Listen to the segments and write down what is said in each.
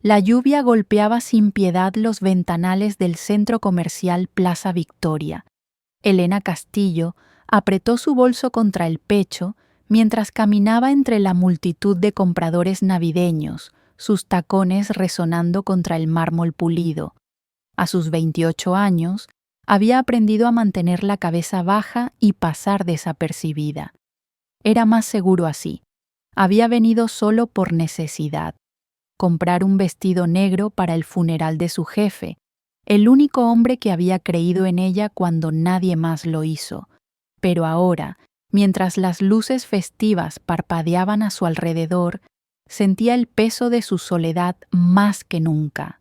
La lluvia golpeaba sin piedad los ventanales del centro comercial Plaza Victoria. Elena Castillo apretó su bolso contra el pecho mientras caminaba entre la multitud de compradores navideños, sus tacones resonando contra el mármol pulido. A sus 28 años, había aprendido a mantener la cabeza baja y pasar desapercibida. Era más seguro así. Había venido solo por necesidad. Comprar un vestido negro para el funeral de su jefe, el único hombre que había creído en ella cuando nadie más lo hizo. Pero ahora, mientras las luces festivas parpadeaban a su alrededor, sentía el peso de su soledad más que nunca.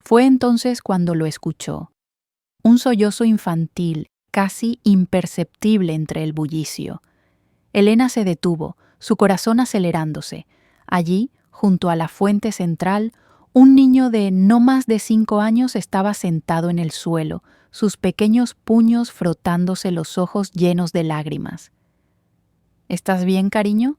Fue entonces cuando lo escuchó. Un sollozo infantil, casi imperceptible entre el bullicio. Elena se detuvo, su corazón acelerándose. Allí, junto a la fuente central, un niño de no más de 5 años estaba sentado en el suelo, sus pequeños puños frotándose los ojos llenos de lágrimas. ¿Estás bien, cariño?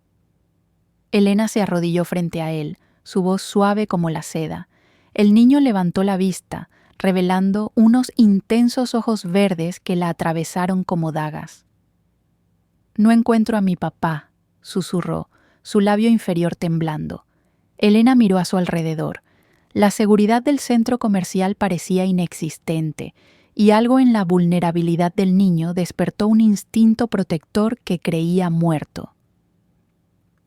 Elena se arrodilló frente a él, su voz suave como la seda. El niño levantó la vista, revelando unos intensos ojos verdes que la atravesaron como dagas. No encuentro a mi papá, susurró, su labio inferior temblando. Elena miró a su alrededor. La seguridad del centro comercial parecía inexistente, y algo en la vulnerabilidad del niño despertó un instinto protector que creía muerto.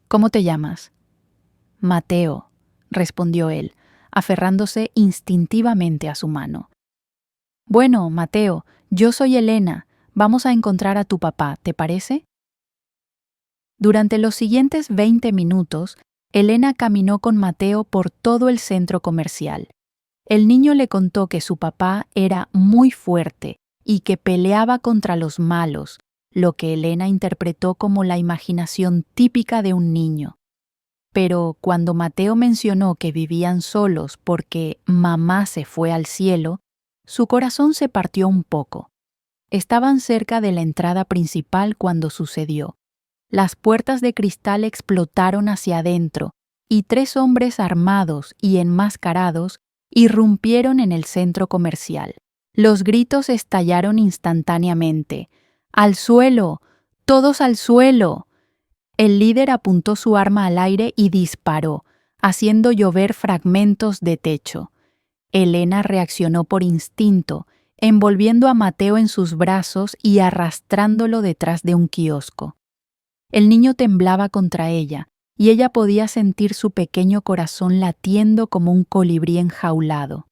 ¿Cómo te llamas? Mateo, respondió él, aferrándose instintivamente a su mano. Bueno, Mateo, yo soy Elena. Vamos a encontrar a tu papá, ¿te parece? Durante los siguientes 20 minutos, Elena caminó con Mateo por todo el centro comercial. El niño le contó que su papá era muy fuerte y que peleaba contra los malos, lo que Elena interpretó como la imaginación típica de un niño. Pero cuando Mateo mencionó que vivían solos porque mamá se fue al cielo, su corazón se partió un poco. Estaban cerca de la entrada principal cuando sucedió. Las puertas de cristal explotaron hacia adentro y 3 hombres armados y enmascarados irrumpieron en el centro comercial. Los gritos estallaron instantáneamente. ¡Al suelo! ¡Todos al suelo! El líder apuntó su arma al aire y disparó, haciendo llover fragmentos de techo. Elena reaccionó por instinto, envolviendo a Mateo en sus brazos y arrastrándolo detrás de un kiosco. El niño temblaba contra ella, y ella podía sentir su pequeño corazón latiendo como un colibrí enjaulado.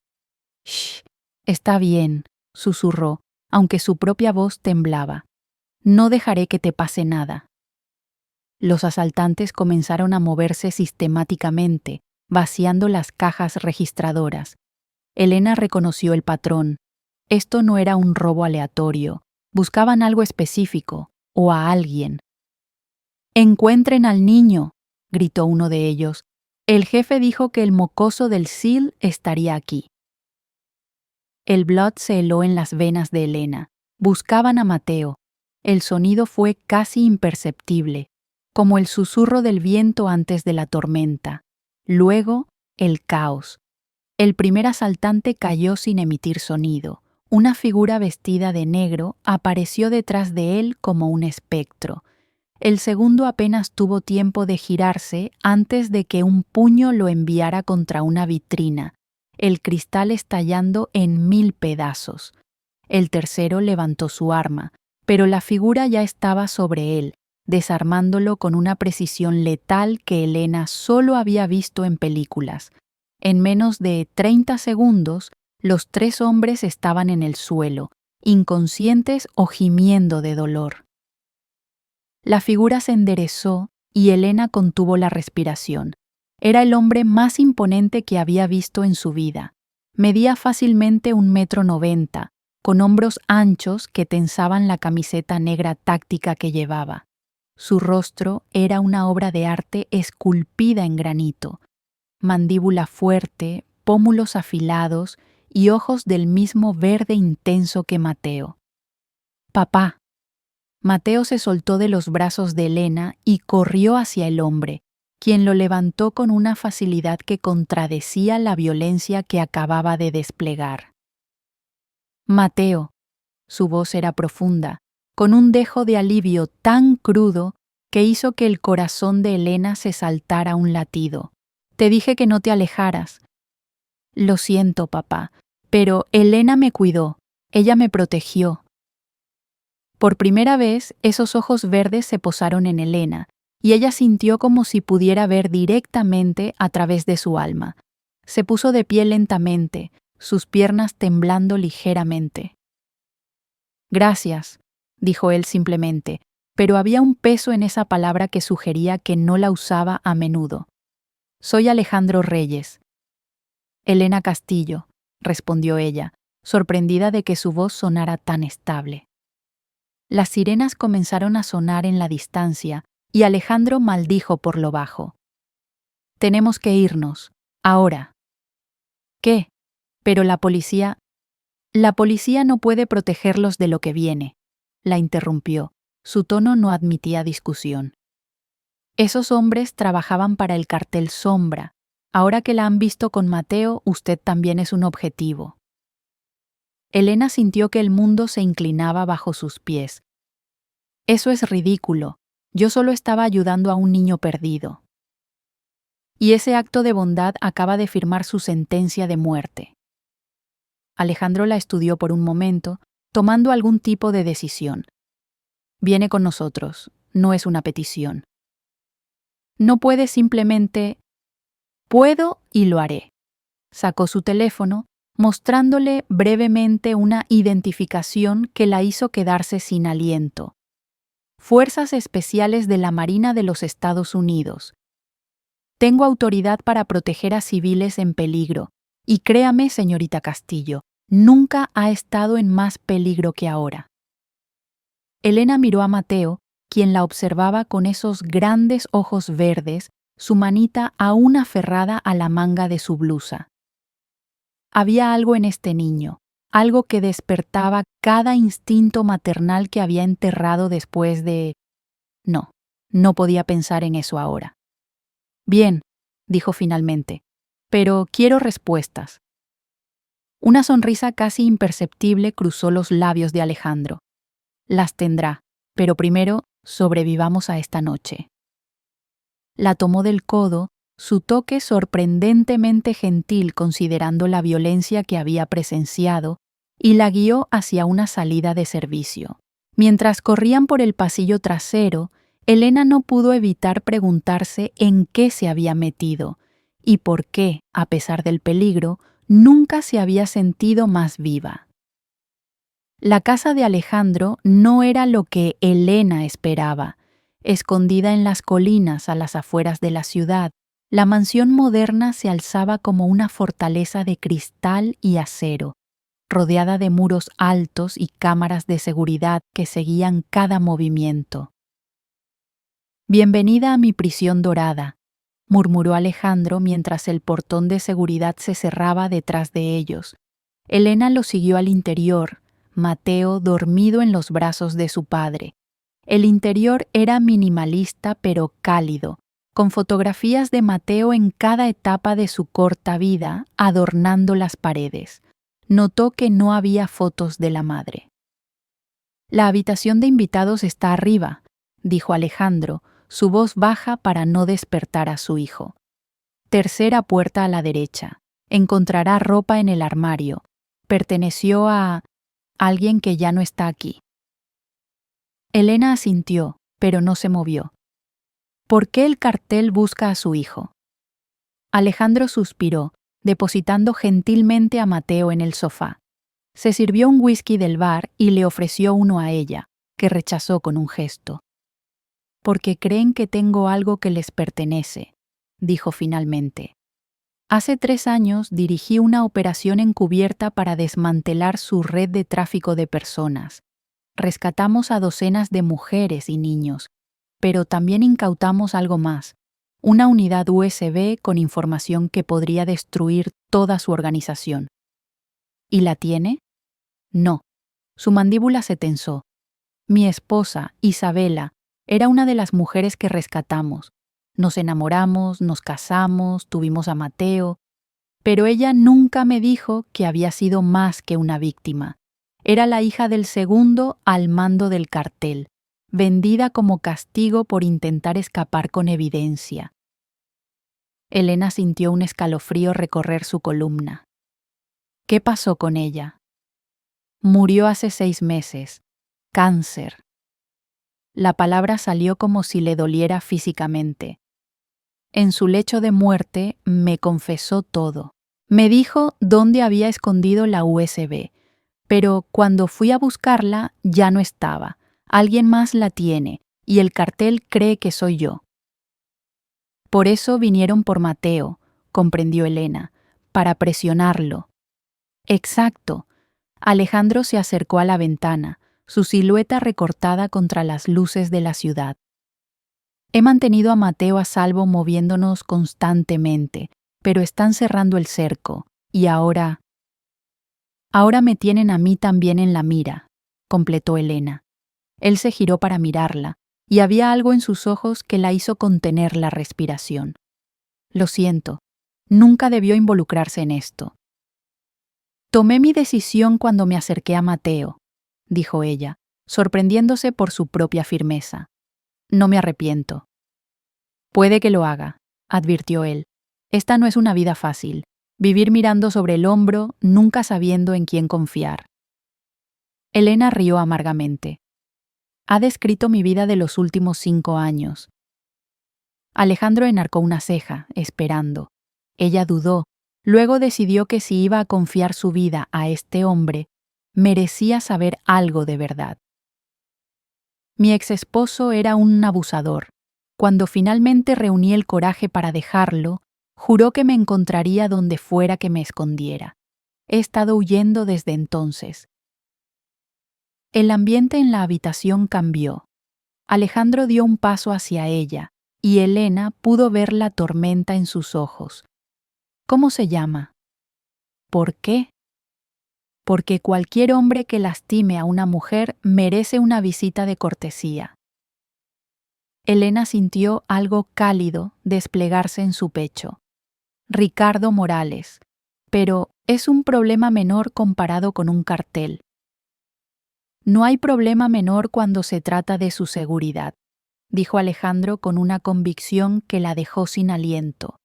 «Shh, está bien», susurró, aunque su propia voz temblaba. «No dejaré que te pase nada». Los asaltantes comenzaron a moverse sistemáticamente, vaciando las cajas registradoras. Elena reconoció el patrón. Esto no era un robo aleatorio. Buscaban algo específico, o a alguien. «¡Encuentren al niño!», gritó uno de ellos. «El jefe dijo que el mocoso del SEAL estaría aquí». El blood se heló en las venas de Elena. Buscaban a Mateo. El sonido fue casi imperceptible, como el susurro del viento antes de la tormenta. Luego, el caos. El primer asaltante cayó sin emitir sonido. Una figura vestida de negro apareció detrás de él como un espectro. El segundo apenas tuvo tiempo de girarse antes de que un puño lo enviara contra una vitrina, el cristal estallando en 1000 pedazos. El tercero levantó su arma, pero la figura ya estaba sobre él, desarmándolo con una precisión letal que Elena solo había visto en películas. En menos de 30 segundos, los 3 hombres estaban en el suelo, inconscientes o gimiendo de dolor. La figura se enderezó y Elena contuvo la respiración. Era el hombre más imponente que había visto en su vida. Medía fácilmente 1,90 m, con hombros anchos que tensaban la camiseta negra táctica que llevaba. Su rostro era una obra de arte esculpida en granito. Mandíbula fuerte, pómulos afilados y ojos del mismo verde intenso que Mateo. «Papá». Mateo se soltó de los brazos de Elena y corrió hacia el hombre, quien lo levantó con una facilidad que contradecía la violencia que acababa de desplegar. Mateo. Su voz era profunda, con un dejo de alivio tan crudo que hizo que el corazón de Elena se saltara un latido. Te dije que no te alejaras. Lo siento, papá, pero Elena me cuidó, ella me protegió. Por primera vez, esos ojos verdes se posaron en Elena, y ella sintió como si pudiera ver directamente a través de su alma. Se puso de pie lentamente, sus piernas temblando ligeramente. Gracias, dijo él simplemente, pero había un peso en esa palabra que sugería que no la usaba a menudo. Soy Alejandro Reyes. Elena Castillo, respondió ella, sorprendida de que su voz sonara tan estable. Las sirenas comenzaron a sonar en la distancia y Alejandro maldijo por lo bajo. Tenemos que irnos, ahora. ¿Qué? Pero la policía... La policía no puede protegerlos de lo que viene, la interrumpió. Su tono no admitía discusión. Esos hombres trabajaban para el cartel Sombra. Ahora que la han visto con Mateo, usted también es un objetivo. Elena sintió que el mundo se inclinaba bajo sus pies. Eso es ridículo. Yo solo estaba ayudando a un niño perdido. Y ese acto de bondad acaba de firmar su sentencia de muerte. Alejandro la estudió por un momento, tomando algún tipo de decisión. Viene con nosotros, no es una petición. No puede simplemente... Puedo y lo haré. Sacó su teléfono, mostrándole brevemente una identificación que la hizo quedarse sin aliento. Fuerzas Especiales de la Marina de los Estados Unidos. Tengo autoridad para proteger a civiles en peligro, y créame, señorita Castillo, nunca ha estado en más peligro que ahora. Elena miró a Mateo, quien la observaba con esos grandes ojos verdes, su manita aún aferrada a la manga de su blusa. Había algo en este niño, algo que despertaba cada instinto maternal que había enterrado después de... No podía pensar en eso ahora. Bien, dijo finalmente, pero quiero respuestas. Una sonrisa casi imperceptible cruzó los labios de Alejandro. Las tendrá, pero primero sobrevivamos a esta noche. La tomó del codo, su toque sorprendentemente gentil considerando la violencia que había presenciado, y la guió hacia una salida de servicio. Mientras corrían por el pasillo trasero, Elena no pudo evitar preguntarse en qué se había metido y por qué, a pesar del peligro, nunca se había sentido más viva. La casa de Alejandro no era lo que Elena esperaba. Escondida en las colinas a las afueras de la ciudad, la mansión moderna se alzaba como una fortaleza de cristal y acero, rodeada de muros altos y cámaras de seguridad que seguían cada movimiento. Bienvenida a mi prisión dorada, murmuró Alejandro mientras el portón de seguridad se cerraba detrás de ellos. Elena lo siguió al interior, Mateo dormido en los brazos de su padre. El interior era minimalista pero cálido, con fotografías de Mateo en cada etapa de su corta vida adornando las paredes. Notó que no había fotos de la madre. La habitación de invitados está arriba, dijo Alejandro, su voz baja para no despertar a su hijo. Tercera puerta a la derecha. Encontrará ropa en el armario. Perteneció a alguien que ya no está aquí. Elena asintió, pero no se movió. ¿Por qué el cartel busca a su hijo? Alejandro suspiró, depositando gentilmente a Mateo en el sofá. Se sirvió un whisky del bar y le ofreció uno a ella, que rechazó con un gesto. Porque creen que tengo algo que les pertenece, dijo finalmente. Hace 3 años dirigí una operación encubierta para desmantelar su red de tráfico de personas. Rescatamos a docenas de mujeres y niños, pero también incautamos algo más, una unidad USB con información que podría destruir toda su organización. ¿Y la tiene? No. Su mandíbula se tensó. Mi esposa, Isabela, era una de las mujeres que rescatamos. Nos enamoramos, nos casamos, tuvimos a Mateo, pero ella nunca me dijo que había sido más que una víctima. Era la hija del segundo al mando del cartel, vendida como castigo por intentar escapar con evidencia. Elena sintió un escalofrío recorrer su columna. ¿Qué pasó con ella? Murió hace 6 meses. Cáncer. La palabra salió como si le doliera físicamente. En su lecho de muerte me confesó todo. Me dijo dónde había escondido la USB, pero cuando fui a buscarla ya no estaba. Alguien más la tiene y el cartel cree que soy yo. Por eso vinieron por Mateo, comprendió Elena, para presionarlo. Exacto. Alejandro se acercó a la ventana, su silueta recortada contra las luces de la ciudad. He mantenido a Mateo a salvo moviéndonos constantemente, pero están cerrando el cerco, y ahora me tienen a mí también en la mira, completó Elena. Él se giró para mirarla, y había algo en sus ojos que la hizo contener la respiración. Lo siento, nunca debió involucrarse en esto. Tomé mi decisión cuando me acerqué a Mateo, dijo ella, sorprendiéndose por su propia firmeza. No me arrepiento. Puede que lo haga, advirtió él. Esta no es una vida fácil. Vivir mirando sobre el hombro, nunca sabiendo en quién confiar. Elena rió amargamente. Ha descrito mi vida de los últimos 5 años. Alejandro enarcó una ceja, esperando. Ella dudó. Luego decidió que si iba a confiar su vida a este hombre, merecía saber algo de verdad. Mi exesposo era un abusador. Cuando finalmente reuní el coraje para dejarlo, juró que me encontraría donde fuera que me escondiera. He estado huyendo desde entonces. El ambiente en la habitación cambió. Alejandro dio un paso hacia ella, y Elena pudo ver la tormenta en sus ojos. ¿Cómo se llama? ¿Por qué? Porque cualquier hombre que lastime a una mujer merece una visita de cortesía. Elena sintió algo cálido desplegarse en su pecho. Ricardo Morales. Pero es un problema menor comparado con un cartel. No hay problema menor cuando se trata de su seguridad, dijo Alejandro con una convicción que la dejó sin aliento.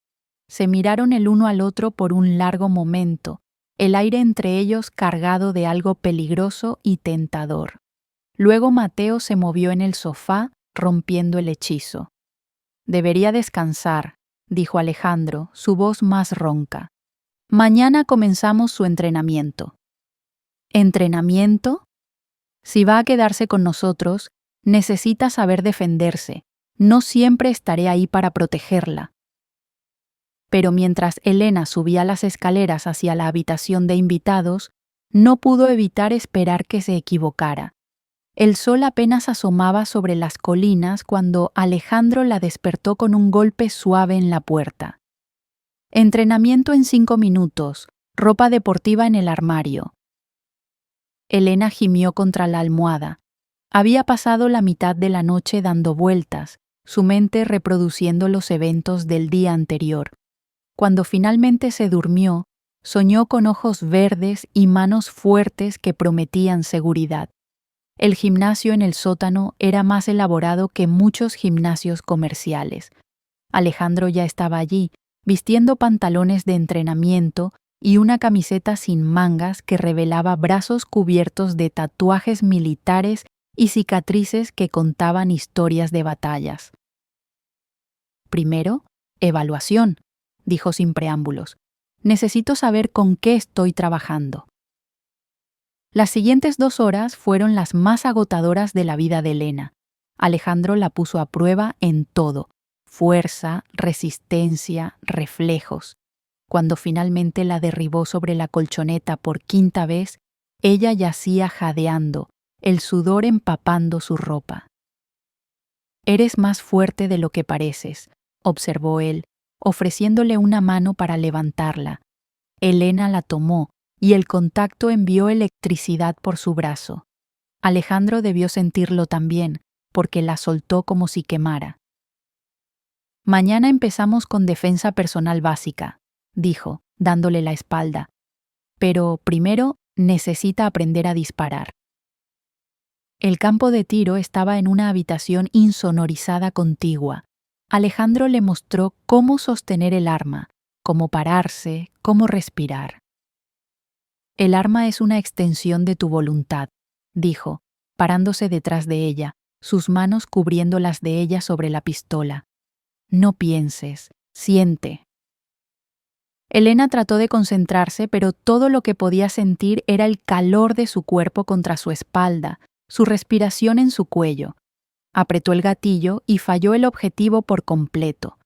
Se miraron el uno al otro por un largo momento, el aire entre ellos cargado de algo peligroso y tentador. Luego Mateo se movió en el sofá, rompiendo el hechizo. Debería descansar, dijo Alejandro, su voz más ronca. Mañana comenzamos su entrenamiento. ¿Entrenamiento? Si va a quedarse con nosotros, necesita saber defenderse. No siempre estaré ahí para protegerla. Pero mientras Elena subía las escaleras hacia la habitación de invitados, no pudo evitar esperar que se equivocara. El sol apenas asomaba sobre las colinas cuando Alejandro la despertó con un golpe suave en la puerta. Entrenamiento en 5 minutos, ropa deportiva en el armario. Elena gimió contra la almohada. Había pasado la mitad de la noche dando vueltas, su mente reproduciendo los eventos del día anterior. Cuando finalmente se durmió, soñó con ojos verdes y manos fuertes que prometían seguridad. El gimnasio en el sótano era más elaborado que muchos gimnasios comerciales. Alejandro ya estaba allí, vistiendo pantalones de entrenamiento y una camiseta sin mangas que revelaba brazos cubiertos de tatuajes militares y cicatrices que contaban historias de batallas. Primero, evaluación, dijo sin preámbulos. Necesito saber con qué estoy trabajando. Las siguientes 2 horas fueron las más agotadoras de la vida de Elena. Alejandro la puso a prueba en todo: fuerza, resistencia, reflejos. Cuando finalmente la derribó sobre la colchoneta por 5ª vez, ella yacía jadeando, el sudor empapando su ropa. Eres más fuerte de lo que pareces, observó él, ofreciéndole una mano para levantarla. Elena la tomó, y el contacto envió electricidad por su brazo. Alejandro debió sentirlo también, porque la soltó como si quemara. Mañana empezamos con defensa personal básica, dijo, dándole la espalda. Pero primero necesita aprender a disparar. El campo de tiro estaba en una habitación insonorizada contigua. Alejandro le mostró cómo sostener el arma, cómo pararse, cómo respirar. El arma es una extensión de tu voluntad, dijo, parándose detrás de ella, sus manos cubriendo las de ella sobre la pistola. No pienses, siente. Elena trató de concentrarse, pero todo lo que podía sentir era el calor de su cuerpo contra su espalda, su respiración en su cuello. Apretó el gatillo y falló el objetivo por completo.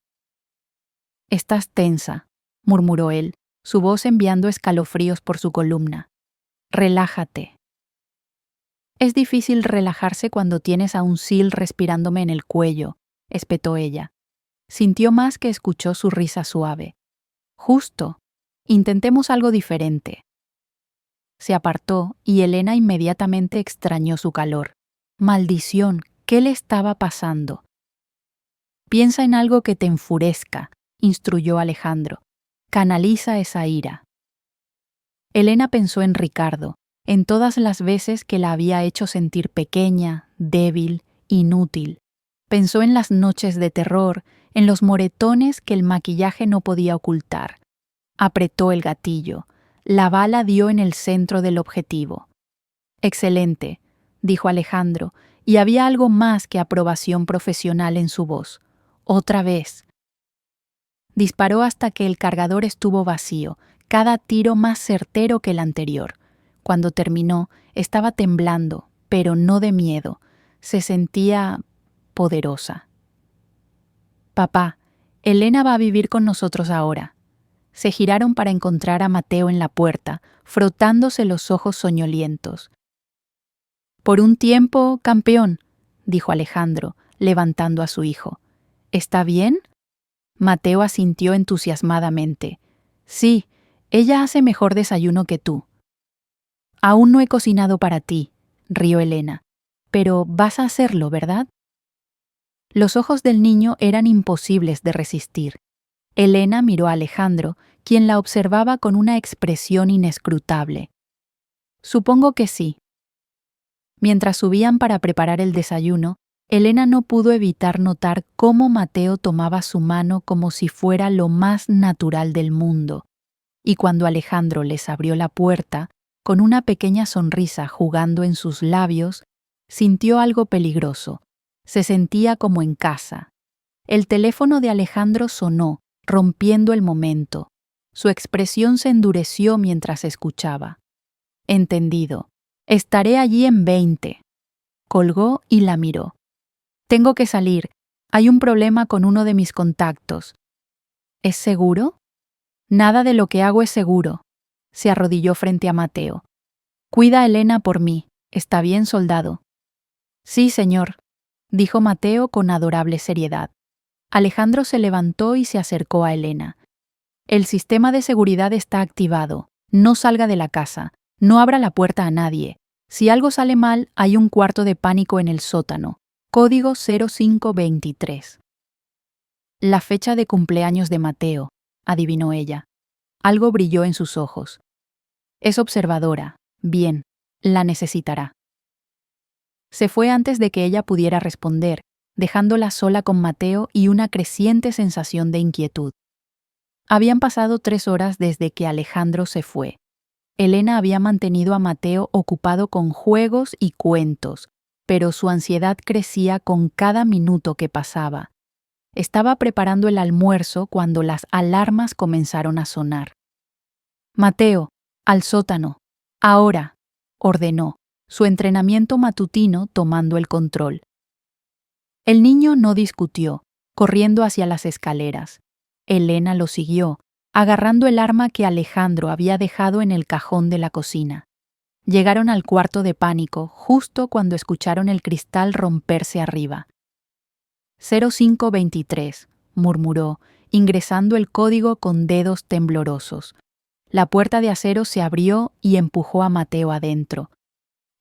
«Estás tensa», murmuró él, su voz enviando escalofríos por su columna. «Relájate». «Es difícil relajarse cuando tienes a un SEAL respirándome en el cuello», espetó ella. Sintió más que escuchó su risa suave. «Justo. Intentemos algo diferente». Se apartó y Elena inmediatamente extrañó su calor. Maldición, ¿qué le estaba pasando? «Piensa en algo que te enfurezca», instruyó Alejandro. «Canaliza esa ira». Elena pensó en Ricardo, en todas las veces que la había hecho sentir pequeña, débil, inútil. Pensó en las noches de terror, en los moretones que el maquillaje no podía ocultar. Apretó el gatillo. La bala dio en el centro del objetivo. «Excelente», dijo Alejandro, y había algo más que aprobación profesional en su voz. «Otra vez». Disparó hasta que el cargador estuvo vacío, cada tiro más certero que el anterior. Cuando terminó, estaba temblando, pero no de miedo. Se sentía poderosa. «Papá, Elena va a vivir con nosotros ahora». Se giraron para encontrar a Mateo en la puerta, frotándose los ojos soñolientos. «Por un tiempo, campeón», dijo Alejandro, levantando a su hijo. «¿Está bien?» Mateo asintió entusiasmadamente. «Sí, ella hace mejor desayuno que tú». «Aún no he cocinado para ti», rió Elena. «Pero vas a hacerlo, ¿verdad?» Los ojos del niño eran imposibles de resistir. Elena miró a Alejandro, quien la observaba con una expresión inescrutable. «Supongo que sí». Mientras subían para preparar el desayuno, Elena no pudo evitar notar cómo Mateo tomaba su mano como si fuera lo más natural del mundo. Y cuando Alejandro les abrió la puerta, con una pequeña sonrisa jugando en sus labios, sintió algo peligroso. Se sentía como en casa. El teléfono de Alejandro sonó, rompiendo el momento. Su expresión se endureció mientras escuchaba. «Entendido. Estaré allí en 20». Colgó y la miró. «Tengo que salir. Hay un problema con uno de mis contactos». «¿Es seguro?» «Nada de lo que hago es seguro». Se arrodilló frente a Mateo. «Cuida a Elena por mí. ¿Está bien, soldado?» «Sí, señor», dijo Mateo con adorable seriedad. Alejandro se levantó y se acercó a Elena. «El sistema de seguridad está activado. No salga de la casa. No abra la puerta a nadie. Si algo sale mal, hay un cuarto de pánico en el sótano. Código 0523». La fecha de cumpleaños de Mateo, adivinó ella. Algo brilló en sus ojos. «Es observadora. Bien, la necesitará». Se fue antes de que ella pudiera responder, dejándola sola con Mateo y una creciente sensación de inquietud. Habían pasado 3 horas desde que Alejandro se fue. Elena había mantenido a Mateo ocupado con juegos y cuentos, pero su ansiedad crecía con cada minuto que pasaba. Estaba preparando el almuerzo cuando las alarmas comenzaron a sonar. «Mateo, al sótano. Ahora», ordenó, su entrenamiento matutino tomando el control. El niño no discutió, corriendo hacia las escaleras. Elena lo siguió, agarrando el arma que Alejandro había dejado en el cajón de la cocina. Llegaron al cuarto de pánico justo cuando escucharon el cristal romperse arriba. 0523, murmuró, ingresando el código con dedos temblorosos. La puerta de acero se abrió y empujó a Mateo adentro.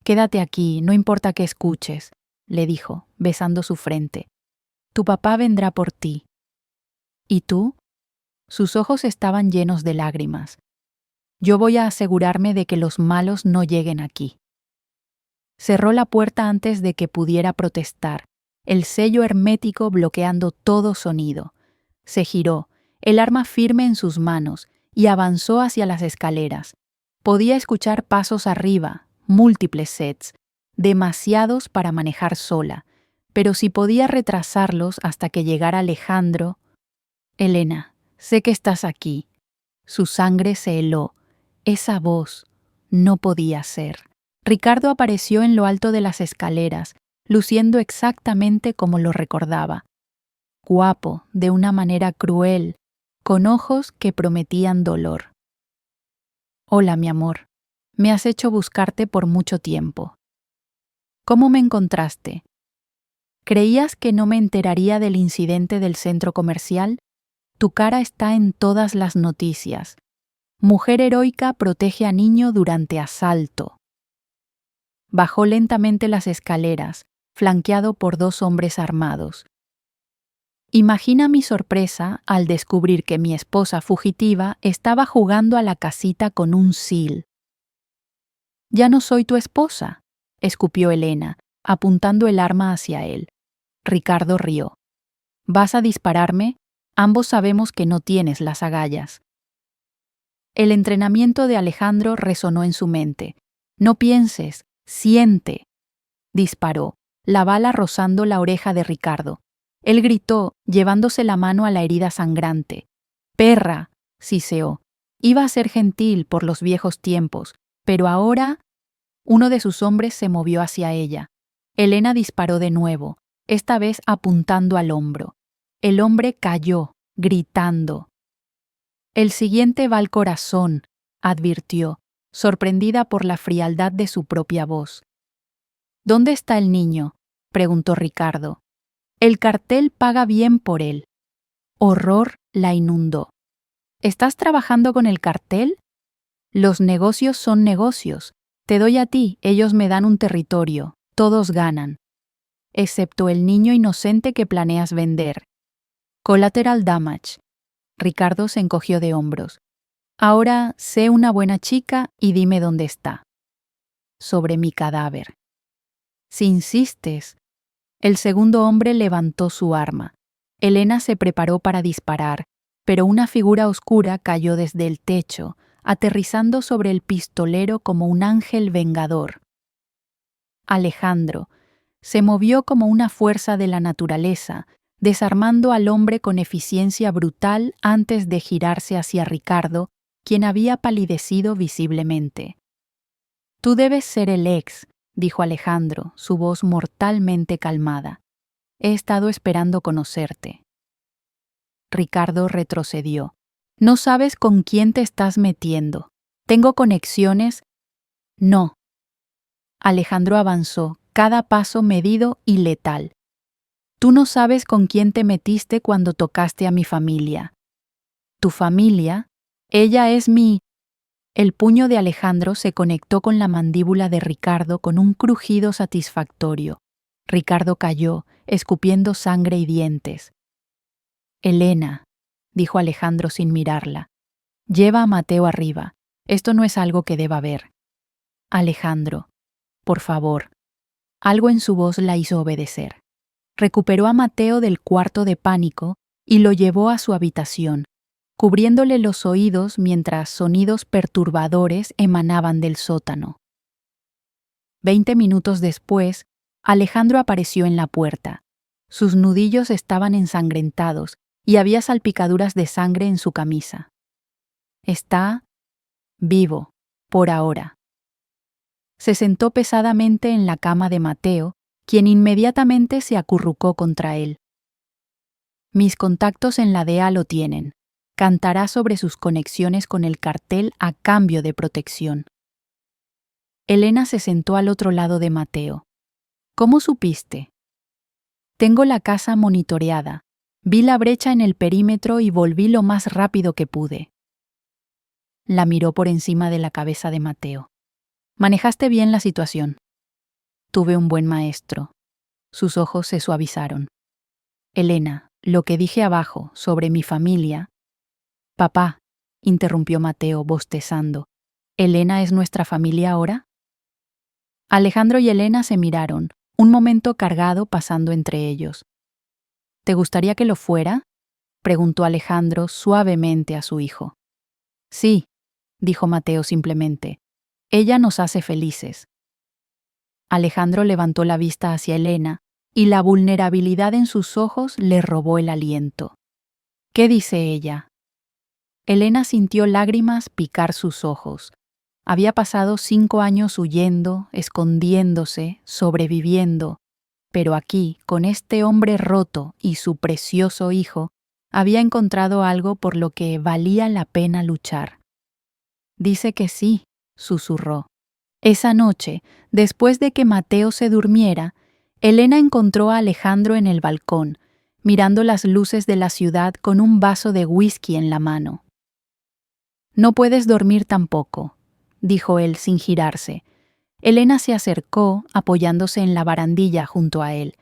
«Quédate aquí, no importa que escuches», le dijo, besando su frente. «Tu papá vendrá por ti». ¿Y tú? Sus ojos estaban llenos de lágrimas. Yo voy a asegurarme de que los malos no lleguen aquí. Cerró la puerta antes de que pudiera protestar, el sello hermético bloqueando todo sonido. Se giró, el arma firme en sus manos, y avanzó hacia las escaleras. Podía escuchar pasos arriba, múltiples sets, demasiados para manejar sola, pero si podía retrasarlos hasta que llegara Alejandro... Elena, sé que estás aquí. Su sangre se heló. Esa voz no podía ser. Ricardo apareció en lo alto de las escaleras, luciendo exactamente como lo recordaba. Guapo, de una manera cruel, con ojos que prometían dolor. Hola, mi amor. Me has hecho buscarte por mucho tiempo. ¿Cómo me encontraste? ¿Creías que no me enteraría del incidente del centro comercial? Tu cara está en todas las noticias. Mujer heroica protege a niño durante asalto. Bajó lentamente las escaleras, flanqueado por 2 hombres armados. Imagina mi sorpresa al descubrir que mi esposa fugitiva estaba jugando a la casita con un sil. «Ya no soy tu esposa», escupió Elena, apuntando el arma hacia él. Ricardo rió. «¿Vas a dispararme? Ambos sabemos que no tienes las agallas». El entrenamiento de Alejandro resonó en su mente. «No pienses, siente». Disparó, la bala rozando la oreja de Ricardo. Él gritó, llevándose la mano a la herida sangrante. «¡Perra!», siseó. Iba a ser gentil por los viejos tiempos, pero ahora... Uno de sus hombres se movió hacia ella. Elena disparó de nuevo, esta vez apuntando al hombro. El hombre cayó, gritando. «El siguiente va al corazón», advirtió, sorprendida por la frialdad de su propia voz. «¿Dónde está el niño?», preguntó Ricardo. «El cartel paga bien por él». Horror la inundó. «¿Estás trabajando con el cartel? Los negocios son negocios. Te doy a ti, ellos me dan un territorio. Todos ganan. Excepto el niño inocente que planeas vender. Collateral damage». Ricardo se encogió de hombros. «Ahora sé una buena chica y dime dónde está». «Sobre mi cadáver». «Si insistes». El segundo hombre levantó su arma. Elena se preparó para disparar, pero una figura oscura cayó desde el techo, aterrizando sobre el pistolero como un ángel vengador. Alejandro se movió como una fuerza de la naturaleza, desarmando al hombre con eficiencia brutal antes de girarse hacia Ricardo, quien había palidecido visiblemente. «Tú debes ser el ex», dijo Alejandro, su voz mortalmente calmada. «He estado esperando conocerte». Ricardo retrocedió. «No sabes con quién te estás metiendo. Tengo conexiones». «No». Alejandro avanzó, cada paso medido y letal. «Tú no sabes con quién te metiste cuando tocaste a mi familia». «¿Tu familia? Ella es mi...» El puño de Alejandro se conectó con la mandíbula de Ricardo con un crujido satisfactorio. Ricardo cayó, escupiendo sangre y dientes. «Elena», dijo Alejandro sin mirarla, «lleva a Mateo arriba. Esto no es algo que deba ver». «Alejandro, por favor». Algo en su voz la hizo obedecer. Recuperó a Mateo del cuarto de pánico y lo llevó a su habitación, cubriéndole los oídos mientras sonidos perturbadores emanaban del sótano. 20 minutos después, Alejandro apareció en la puerta. Sus nudillos estaban ensangrentados y había salpicaduras de sangre en su camisa. «Está vivo, por ahora». Se sentó pesadamente en la cama de Mateo, quien inmediatamente se acurrucó contra él. «Mis contactos en la DEA lo tienen. Cantará sobre sus conexiones con el cartel a cambio de protección». Elena se sentó al otro lado de Mateo. «¿Cómo supiste?» «Tengo la casa monitoreada. Vi la brecha en el perímetro y volví lo más rápido que pude». La miró por encima de la cabeza de Mateo. «Manejaste bien la situación». «Tuve un buen maestro». Sus ojos se suavizaron. «Elena, lo que dije abajo sobre mi familia. Papá, interrumpió Mateo bostezando, ¿Elena es nuestra familia ahora? Alejandro y Elena se miraron, un momento cargado pasando entre ellos. ¿Te gustaría que lo fuera?, preguntó Alejandro suavemente a su hijo. Sí, dijo Mateo simplemente. Ella nos hace felices. Alejandro levantó la vista hacia Elena, y la vulnerabilidad en sus ojos le robó el aliento. ¿Qué dice ella? Elena sintió lágrimas picar sus ojos. Había pasado 5 años huyendo, escondiéndose, sobreviviendo, pero aquí, con este hombre roto y su precioso hijo, había encontrado algo por lo que valía la pena luchar. Dice que sí, susurró. Esa noche, después de que Mateo se durmiera, Elena encontró a Alejandro en el balcón, mirando las luces de la ciudad con un vaso de whisky en la mano. No puedes dormir tampoco, dijo él sin girarse. Elena se acercó, apoyándose en la barandilla junto a él.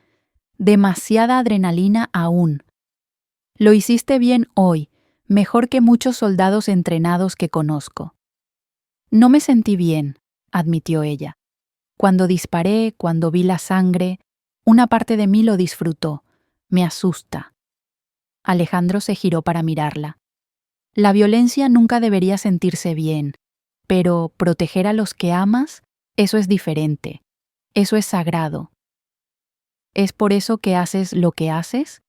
Demasiada adrenalina aún. Lo hiciste bien hoy, mejor que muchos soldados entrenados que conozco. No me sentí bien, admitió ella. Cuando disparé, cuando vi la sangre, una parte de mí lo disfrutó. Me asusta. Alejandro se giró para mirarla. La violencia nunca debería sentirse bien, pero proteger a los que amas, eso es diferente. Eso es sagrado. ¿Es por eso que haces lo que haces?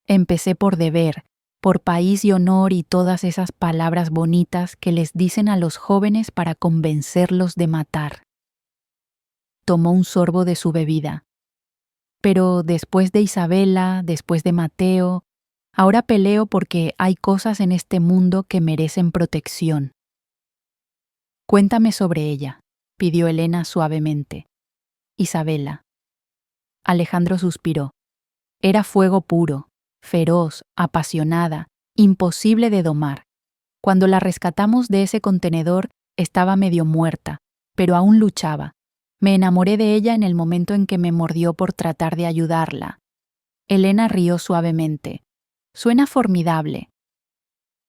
Empecé por deber, por país y honor y todas esas palabras bonitas que les dicen a los jóvenes para convencerlos de matar. Tomó un sorbo de su bebida. Pero después de Isabela, después de Mateo, ahora peleo porque hay cosas en este mundo que merecen protección. Cuéntame sobre ella, pidió Elena suavemente. Isabela. Alejandro suspiró. Era fuego puro, feroz, apasionada, imposible de domar. Cuando la rescatamos de ese contenedor, estaba medio muerta, pero aún luchaba. Me enamoré de ella en el momento en que me mordió por tratar de ayudarla. Elena rió suavemente. Suena formidable.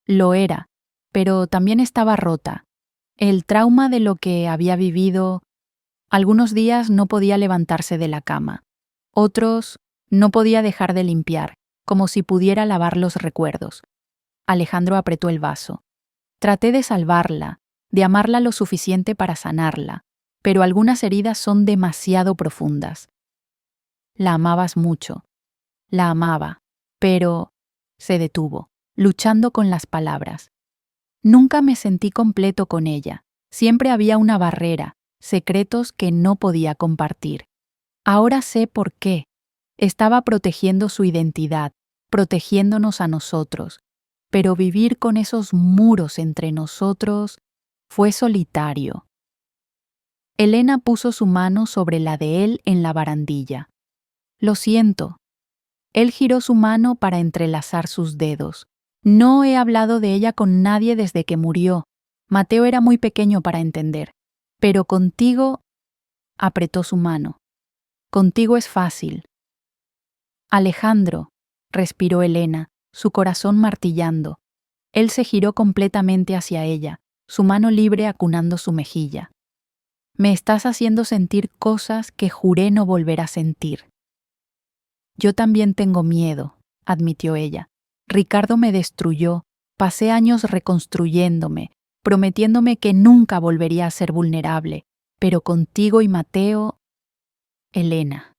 Lo era, pero también estaba rota. El trauma de lo que había vivido. Algunos días no podía levantarse de la cama. Otros, no podía dejar de limpiar, como si pudiera lavar los recuerdos. Alejandro apretó el vaso. Traté de salvarla, de amarla lo suficiente para sanarla, pero algunas heridas son demasiado profundas. La amabas mucho. La amaba, pero se detuvo, luchando con las palabras. Nunca me sentí completo con ella. Siempre había una barrera, secretos que no podía compartir. Ahora sé por qué. Estaba protegiendo su identidad, protegiéndonos a nosotros. Pero vivir con esos muros entre nosotros fue solitario. Elena puso su mano sobre la de él en la barandilla. Lo siento. Él giró su mano para entrelazar sus dedos. No he hablado de ella con nadie desde que murió. Mateo era muy pequeño para entender. Pero contigo... Apretó su mano. Contigo es fácil. Alejandro, respiró Elena, su corazón martillando. Él se giró completamente hacia ella, su mano libre acunando su mejilla. Me estás haciendo sentir cosas que juré no volver a sentir. Yo también tengo miedo, admitió ella. Ricardo me destruyó, pasé años reconstruyéndome, prometiéndome que nunca volvería a ser vulnerable, pero contigo y Mateo... Elena.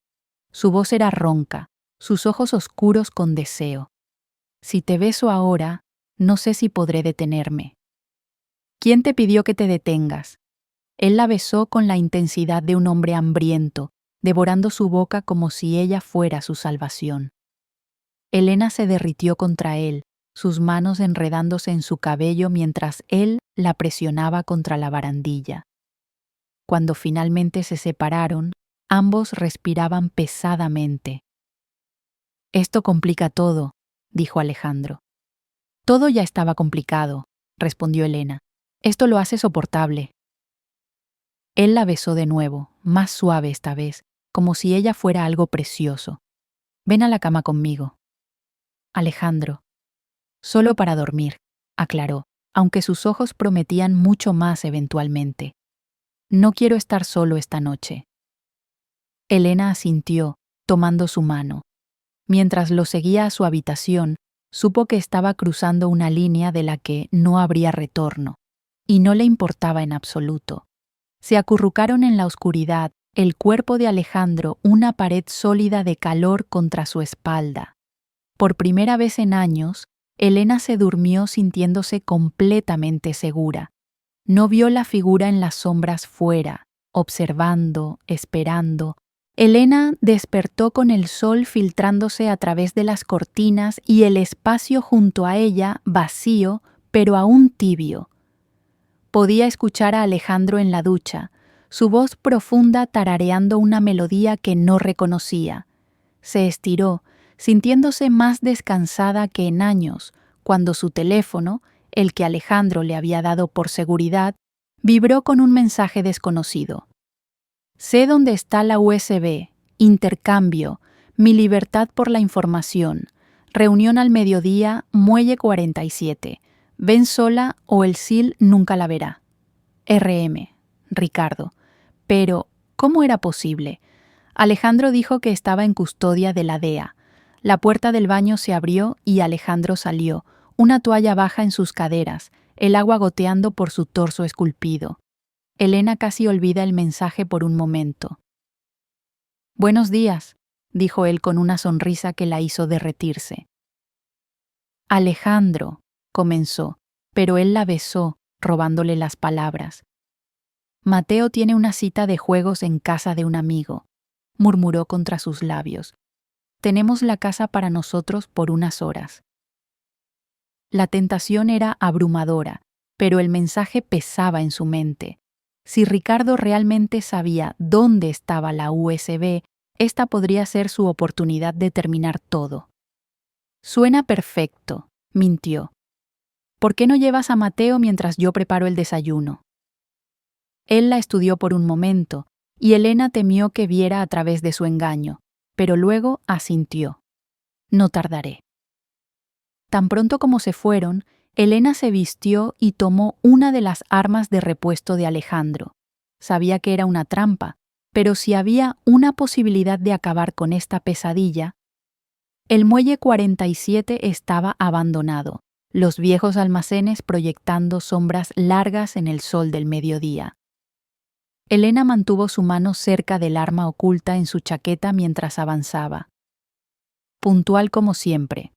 Su voz era ronca, sus ojos oscuros con deseo. Si te beso ahora, no sé si podré detenerme. ¿Quién te pidió que te detengas? Él la besó con la intensidad de un hombre hambriento, devorando su boca como si ella fuera su salvación. Elena se derritió contra él, sus manos enredándose en su cabello mientras él la presionaba contra la barandilla. Cuando finalmente se separaron, ambos respiraban pesadamente. Esto complica todo, dijo Alejandro. Todo ya estaba complicado, respondió Elena. Esto lo hace soportable. Él la besó de nuevo, más suave esta vez, como si ella fuera algo precioso. Ven a la cama conmigo. Alejandro. Solo para dormir, aclaró, aunque sus ojos prometían mucho más eventualmente. No quiero estar solo esta noche. Elena asintió, tomando su mano. Mientras lo seguía a su habitación, supo que estaba cruzando una línea de la que no habría retorno, y no le importaba en absoluto. Se acurrucaron en la oscuridad, el cuerpo de Alejandro una pared sólida de calor contra su espalda. Por primera vez en años, Elena se durmió sintiéndose completamente segura. No vio la figura en las sombras fuera, observando, esperando. Elena despertó con el sol filtrándose a través de las cortinas y el espacio junto a ella vacío, pero aún tibio. Podía escuchar a Alejandro en la ducha, su voz profunda tarareando una melodía que no reconocía. Se estiró, sintiéndose más descansada que en años, cuando su teléfono, el que Alejandro le había dado por seguridad, vibró con un mensaje desconocido. Sé dónde está la USB, intercambio, mi libertad por la información, reunión al mediodía, Muelle 47. Ven sola o el SIL nunca la verá. RM. Ricardo. Pero, ¿cómo era posible? Alejandro dijo que estaba en custodia de la DEA. La puerta del baño se abrió y Alejandro salió, una toalla baja en sus caderas, el agua goteando por su torso esculpido. Elena casi olvida el mensaje por un momento. «Buenos días», dijo él con una sonrisa que la hizo derretirse. «Alejandro», comenzó, pero él la besó, robándole las palabras. «Mateo tiene una cita de juegos en casa de un amigo», murmuró contra sus labios. «Tenemos la casa para nosotros por unas horas». La tentación era abrumadora, pero el mensaje pesaba en su mente. Si Ricardo realmente sabía dónde estaba la USB, esta podría ser su oportunidad de terminar todo. «Suena perfecto», mintió. «¿Por qué no llevas a Mateo mientras yo preparo el desayuno?» Él la estudió por un momento, y Elena temió que viera a través de su engaño, pero luego asintió. «No tardaré». Tan pronto como se fueron, Elena se vistió y tomó una de las armas de repuesto de Alejandro. Sabía que era una trampa, pero si había una posibilidad de acabar con esta pesadilla. El muelle 47 estaba abandonado, los viejos almacenes proyectando sombras largas en el sol del mediodía. Elena mantuvo su mano cerca del arma oculta en su chaqueta mientras avanzaba. Puntual como siempre.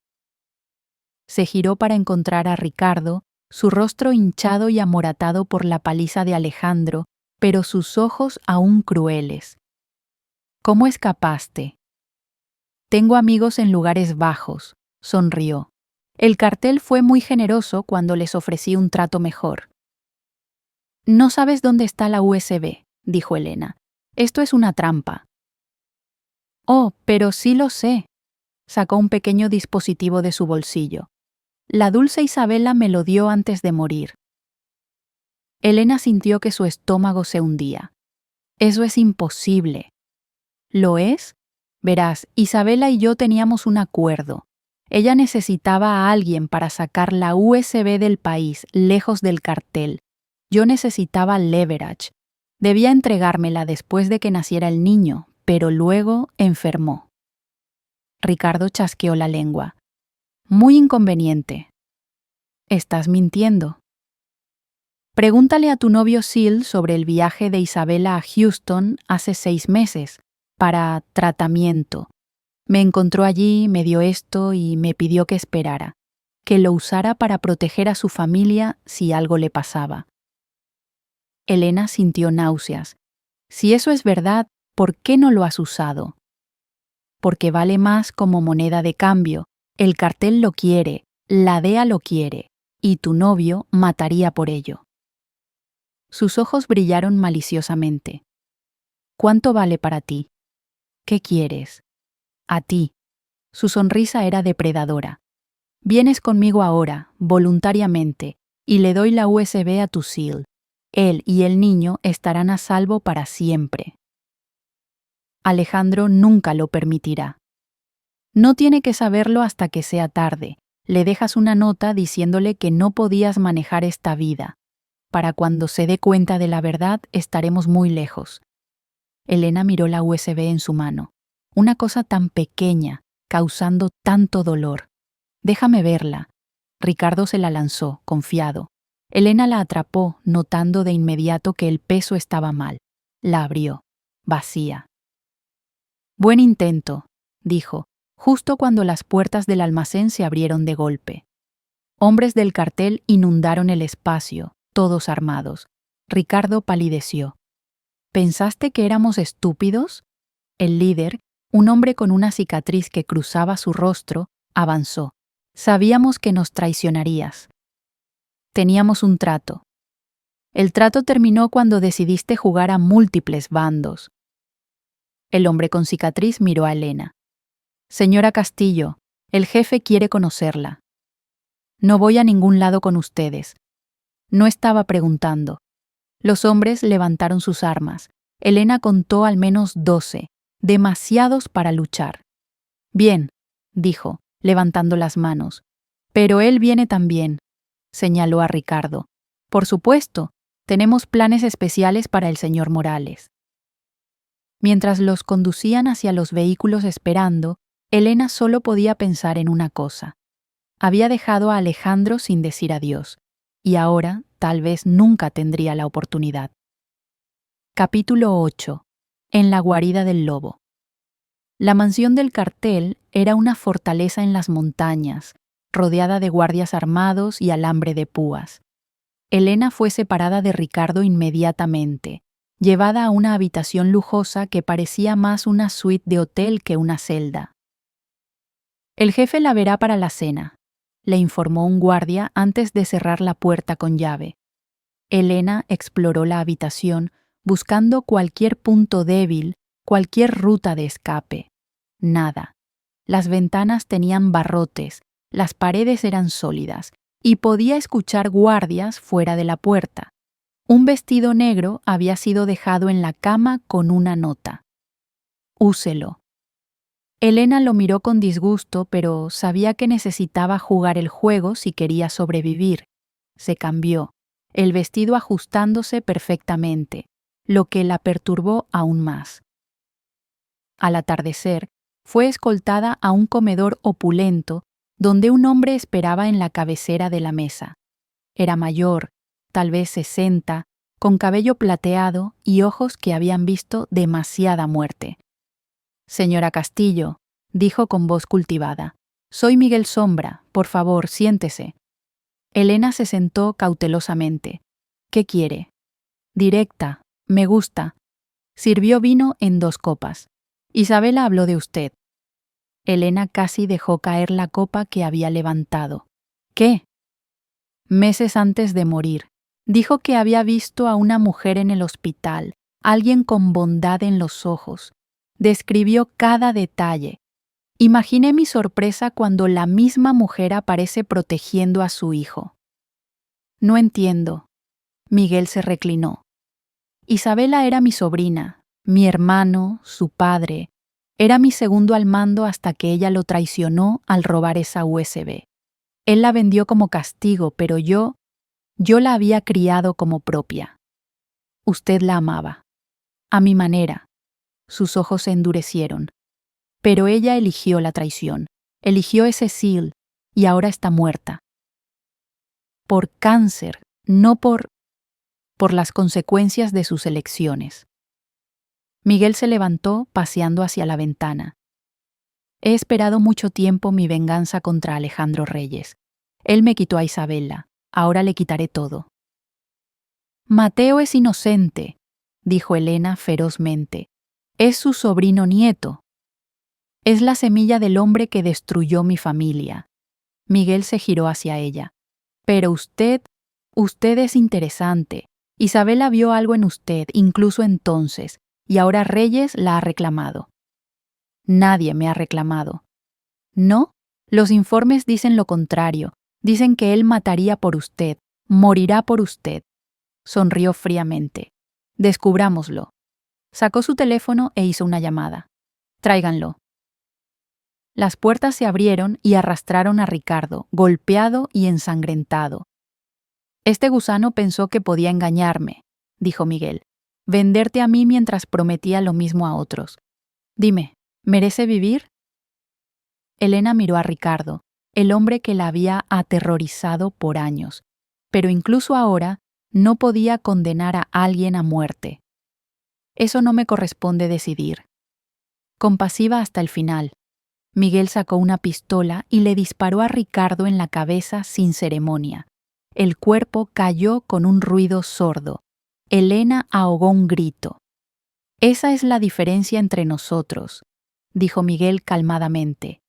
Se giró para encontrar a Ricardo, su rostro hinchado y amoratado por la paliza de Alejandro, pero sus ojos aún crueles. «¿Cómo escapaste?» «Tengo amigos en lugares bajos», sonrió. «El cartel fue muy generoso cuando les ofrecí un trato mejor». «No sabes dónde está la USB», dijo Elena. «Esto es una trampa». «Oh, pero sí lo sé». Sacó un pequeño dispositivo de su bolsillo. «La dulce Isabela me lo dio antes de morir». Elena sintió que su estómago se hundía. «Eso es imposible». «¿Lo es? Verás, Isabela y yo teníamos un acuerdo. Ella necesitaba a alguien para sacar la USB del país, lejos del cartel. Yo necesitaba leverage. Debía entregármela después de que naciera el niño, pero luego enfermó». Ricardo chasqueó la lengua. «Muy inconveniente». «Estás mintiendo». «Pregúntale a tu novio Sil sobre el viaje de Isabela a Houston hace 6 meses, para tratamiento. Me encontró allí, me dio esto y me pidió que esperara, que lo usara para proteger a su familia si algo le pasaba». Elena sintió náuseas. Si eso es verdad, ¿por qué no lo has usado? «Porque vale más como moneda de cambio. El cartel lo quiere, la DEA lo quiere, y tu novio mataría por ello». Sus ojos brillaron maliciosamente. «¿Cuánto vale para ti? ¿Qué quieres?» «A ti». Su sonrisa era depredadora. «Vienes conmigo ahora, voluntariamente, y le doy la USB a tu Sil. Él y el niño estarán a salvo para siempre». Alejandro nunca lo permitirá. No tiene que saberlo hasta que sea tarde. Le dejas una nota diciéndole que no podías manejar esta vida. Para cuando se dé cuenta de la verdad, estaremos muy lejos. Elena miró la USB en su mano. Una cosa tan pequeña, causando tanto dolor. Déjame verla. Ricardo se la lanzó, confiado. Elena la atrapó, notando de inmediato que el peso estaba mal. La abrió. Vacía. Buen intento, dijo, justo cuando las puertas del almacén se abrieron de golpe. Hombres del cartel inundaron el espacio, todos armados. Ricardo palideció. ¿Pensaste que éramos estúpidos? El líder, un hombre con una cicatriz que cruzaba su rostro, avanzó. Sabíamos que nos traicionarías. Teníamos un trato. El trato terminó cuando decidiste jugar a múltiples bandos. El hombre con cicatriz miró a Elena. Señora Castillo, el jefe quiere conocerla. No voy a ningún lado con ustedes. No estaba preguntando. Los hombres levantaron sus armas. Elena contó al menos 12, demasiados para luchar. Bien, dijo, levantando las manos. Pero él viene también, señaló a Ricardo. Por supuesto, tenemos planes especiales para el señor Morales. Mientras los conducían hacia los vehículos esperando, Elena solo podía pensar en una cosa. Había dejado a Alejandro sin decir adiós, y ahora tal vez nunca tendría la oportunidad. Capítulo 8. En la guarida del lobo. La mansión del cartel era una fortaleza en las montañas, rodeada de guardias armados y alambre de púas. Elena fue separada de Ricardo inmediatamente, llevada a una habitación lujosa que parecía más una suite de hotel que una celda. El jefe la verá para la cena, le informó un guardia antes de cerrar la puerta con llave. Elena exploró la habitación buscando cualquier punto débil, cualquier ruta de escape. Nada. Las ventanas tenían barrotes, las paredes eran sólidas, y podía escuchar guardias fuera de la puerta. Un vestido negro había sido dejado en la cama con una nota. Úselo. Elena lo miró con disgusto, pero sabía que necesitaba jugar el juego si quería sobrevivir. Se cambió, el vestido ajustándose perfectamente, lo que la perturbó aún más. Al atardecer, fue escoltada a un comedor opulento donde un hombre esperaba en la cabecera de la mesa. Era mayor, tal vez 60, con cabello plateado y ojos que habían visto demasiada muerte. Señora Castillo, dijo con voz cultivada, soy Miguel Sombra, por favor, siéntese. Elena se sentó cautelosamente. ¿Qué quiere? Directa, me gusta. Sirvió vino en 2 copas. Isabela habló de usted. Elena casi dejó caer la copa que había levantado. ¿Qué? Meses antes de morir, dijo que había visto a una mujer en el hospital, alguien con bondad en los ojos. Describió cada detalle. Imaginé mi sorpresa cuando la misma mujer aparece protegiendo a su hijo. No entiendo. Miguel se reclinó. Isabela era mi sobrina, mi hermano, su padre. Era mi segundo al mando hasta que ella lo traicionó al robar esa USB. Él la vendió como castigo, pero yo la había criado como propia. Usted la amaba. A mi manera. Sus ojos se endurecieron. Pero ella eligió la traición, eligió ese Cecil, y ahora está muerta. Por cáncer, no por las consecuencias de sus elecciones. Miguel se levantó, paseando hacia la ventana. He esperado mucho tiempo mi venganza contra Alejandro Reyes. Él me quitó a Isabela, ahora le quitaré todo. Mateo es inocente, dijo Elena ferozmente. Es su sobrino nieto. Es la semilla del hombre que destruyó mi familia. Miguel se giró hacia ella. Pero usted es interesante. Isabela vio algo en usted, incluso entonces, y ahora Reyes la ha reclamado. Nadie me ha reclamado. ¿No? Los informes dicen lo contrario. Dicen que él mataría por usted, morirá por usted. Sonrió fríamente. Descubrámoslo. Sacó su teléfono e hizo una llamada. Tráiganlo. Las puertas se abrieron y arrastraron a Ricardo, golpeado y ensangrentado. Este gusano pensó que podía engañarme, dijo Miguel, venderte a mí mientras prometía lo mismo a otros. Dime, ¿merece vivir? Elena miró a Ricardo, el hombre que la había aterrorizado por años, pero incluso ahora no podía condenar a alguien a muerte. Eso no me corresponde decidir. Compasiva hasta el final, Miguel sacó una pistola y le disparó a Ricardo en la cabeza sin ceremonia. El cuerpo cayó con un ruido sordo. Elena ahogó un grito. Esa es la diferencia entre nosotros, dijo Miguel calmadamente.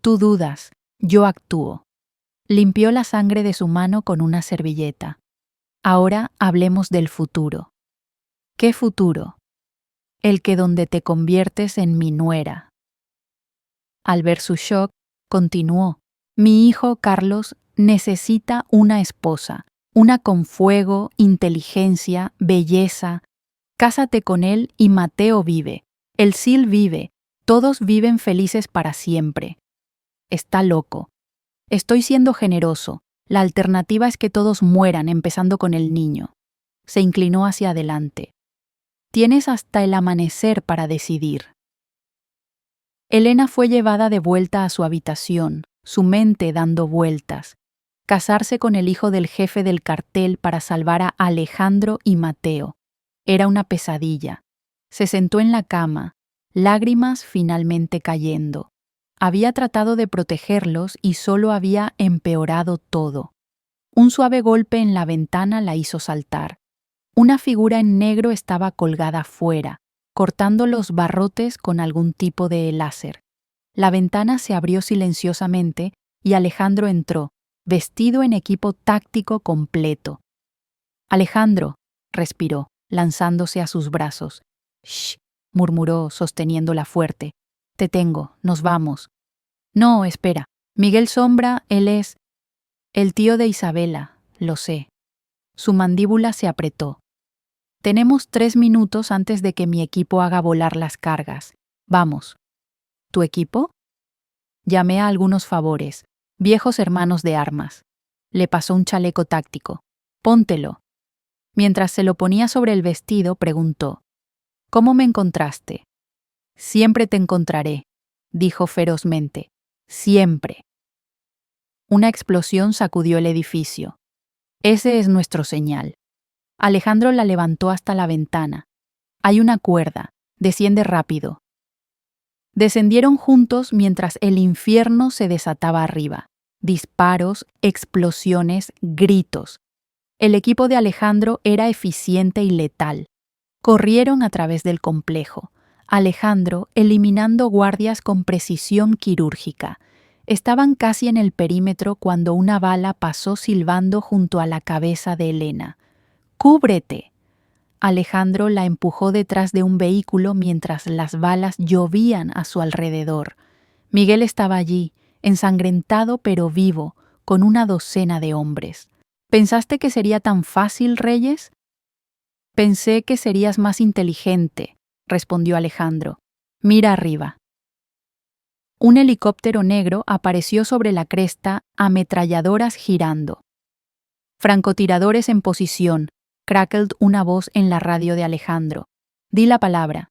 Tú dudas, yo actúo. Limpió la sangre de su mano con una servilleta. Ahora hablemos del futuro. ¿Qué futuro? El que donde te conviertes en mi nuera. Al ver su shock, continuó. Mi hijo Carlos necesita una esposa, una con fuego, inteligencia, belleza. Cásate con él y Mateo vive. El Sil vive. Todos viven felices para siempre. Está loco. Estoy siendo generoso. La alternativa es que todos mueran, empezando con el niño. Se inclinó hacia adelante. Tienes hasta el amanecer para decidir. Elena fue llevada de vuelta a su habitación, su mente dando vueltas. Casarse con el hijo del jefe del cartel para salvar a Alejandro y Mateo. Era una pesadilla. Se sentó en la cama, lágrimas finalmente cayendo. Había tratado de protegerlos y solo había empeorado todo. Un suave golpe en la ventana la hizo saltar. Una figura en negro estaba colgada fuera, cortando los barrotes con algún tipo de láser. La ventana se abrió silenciosamente y Alejandro entró, vestido en equipo táctico completo. Alejandro, respiró, lanzándose a sus brazos. Shh, murmuró, sosteniéndola fuerte. Te tengo, nos vamos. No, espera. Miguel Sombra, él es... El tío de Isabela, lo sé. Su mandíbula se apretó. Tenemos 3 minutos antes de que mi equipo haga volar las cargas. Vamos. ¿Tu equipo? Llamé a algunos favores, viejos hermanos de armas. Le pasó un chaleco táctico. Póntelo. Mientras se lo ponía sobre el vestido, preguntó. ¿Cómo me encontraste? Siempre te encontraré, dijo ferozmente. Siempre. Una explosión sacudió el edificio. Ese es nuestro señal. Alejandro la levantó hasta la ventana. Hay una cuerda. Desciende rápido. Descendieron juntos mientras el infierno se desataba arriba. Disparos, explosiones, gritos. El equipo de Alejandro era eficiente y letal. Corrieron a través del complejo. Alejandro eliminando guardias con precisión quirúrgica. Estaban casi en el perímetro cuando una bala pasó silbando junto a la cabeza de Elena. ¡Cúbrete! Alejandro la empujó detrás de un vehículo mientras las balas llovían a su alrededor. Miguel estaba allí, ensangrentado pero vivo, con una docena de hombres. ¿Pensaste que sería tan fácil, Reyes? Pensé que serías más inteligente, respondió Alejandro. Mira arriba. Un helicóptero negro apareció sobre la cresta, ametralladoras girando. Francotiradores en posición, crackled una voz en la radio de Alejandro. Di la palabra.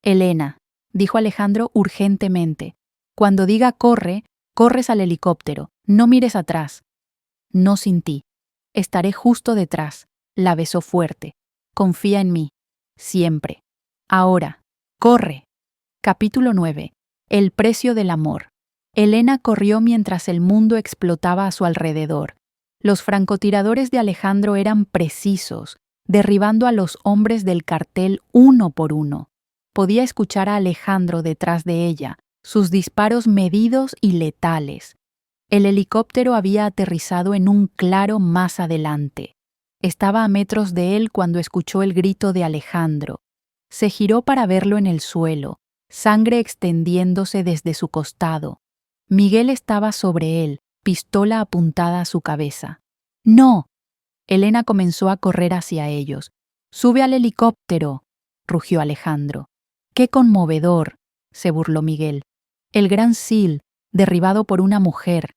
Elena, dijo Alejandro urgentemente. Cuando diga corre, corres al helicóptero, no mires atrás. No sin ti. Estaré justo detrás. La besó fuerte. Confía en mí. Siempre. Ahora. Corre. Capítulo 9. El precio del amor. Elena corrió mientras el mundo explotaba a su alrededor. Los francotiradores de Alejandro eran precisos, derribando a los hombres del cartel uno por uno. Podía escuchar a Alejandro detrás de ella, sus disparos medidos y letales. El helicóptero había aterrizado en un claro más adelante. Estaba a metros de él cuando escuchó el grito de Alejandro. Se giró para verlo en el suelo, sangre extendiéndose desde su costado. Miguel estaba sobre él, pistola apuntada a su cabeza. ¡No! Elena comenzó a correr hacia ellos. ¡Sube al helicóptero!, rugió Alejandro. ¡Qué conmovedor!, se burló Miguel. El Gran Seal, derribado por una mujer.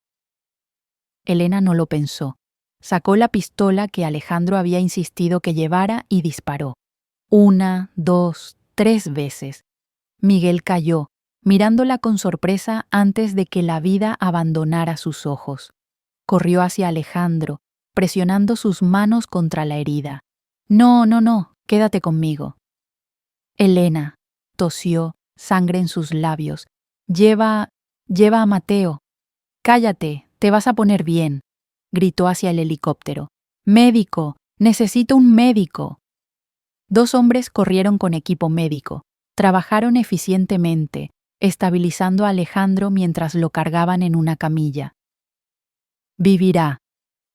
Elena no lo pensó. Sacó la pistola que Alejandro había insistido que llevara y disparó. 1, 2, 3 veces. Miguel cayó, mirándola con sorpresa antes de que la vida abandonara sus ojos. Corrió hacia Alejandro, presionando sus manos contra la herida. No, no, no, quédate conmigo. Elena, tosió, sangre en sus labios. Lleva a Mateo. Cállate, te vas a poner bien, gritó hacia el helicóptero. Médico, necesito un médico. 2 hombres corrieron con equipo médico. Trabajaron eficientemente, estabilizando a Alejandro mientras lo cargaban en una camilla. Vivirá,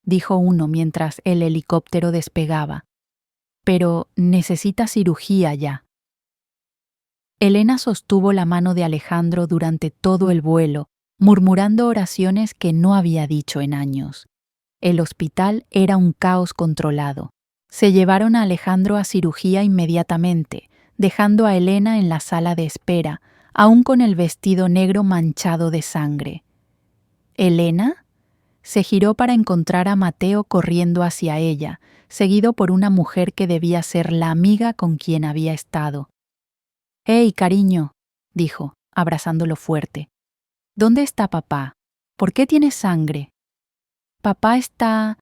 dijo uno mientras el helicóptero despegaba. Pero necesita cirugía ya. Elena sostuvo la mano de Alejandro durante todo el vuelo, murmurando oraciones que no había dicho en años. El hospital era un caos controlado. Se llevaron a Alejandro a cirugía inmediatamente, dejando a Elena en la sala de espera, aún con el vestido negro manchado de sangre. ¿Elena? Se giró para encontrar a Mateo corriendo hacia ella, seguido por una mujer que debía ser la amiga con quien había estado. «Hey, cariño», dijo, abrazándolo fuerte. «¿Dónde está papá? ¿Por qué tiene sangre?» «Papá está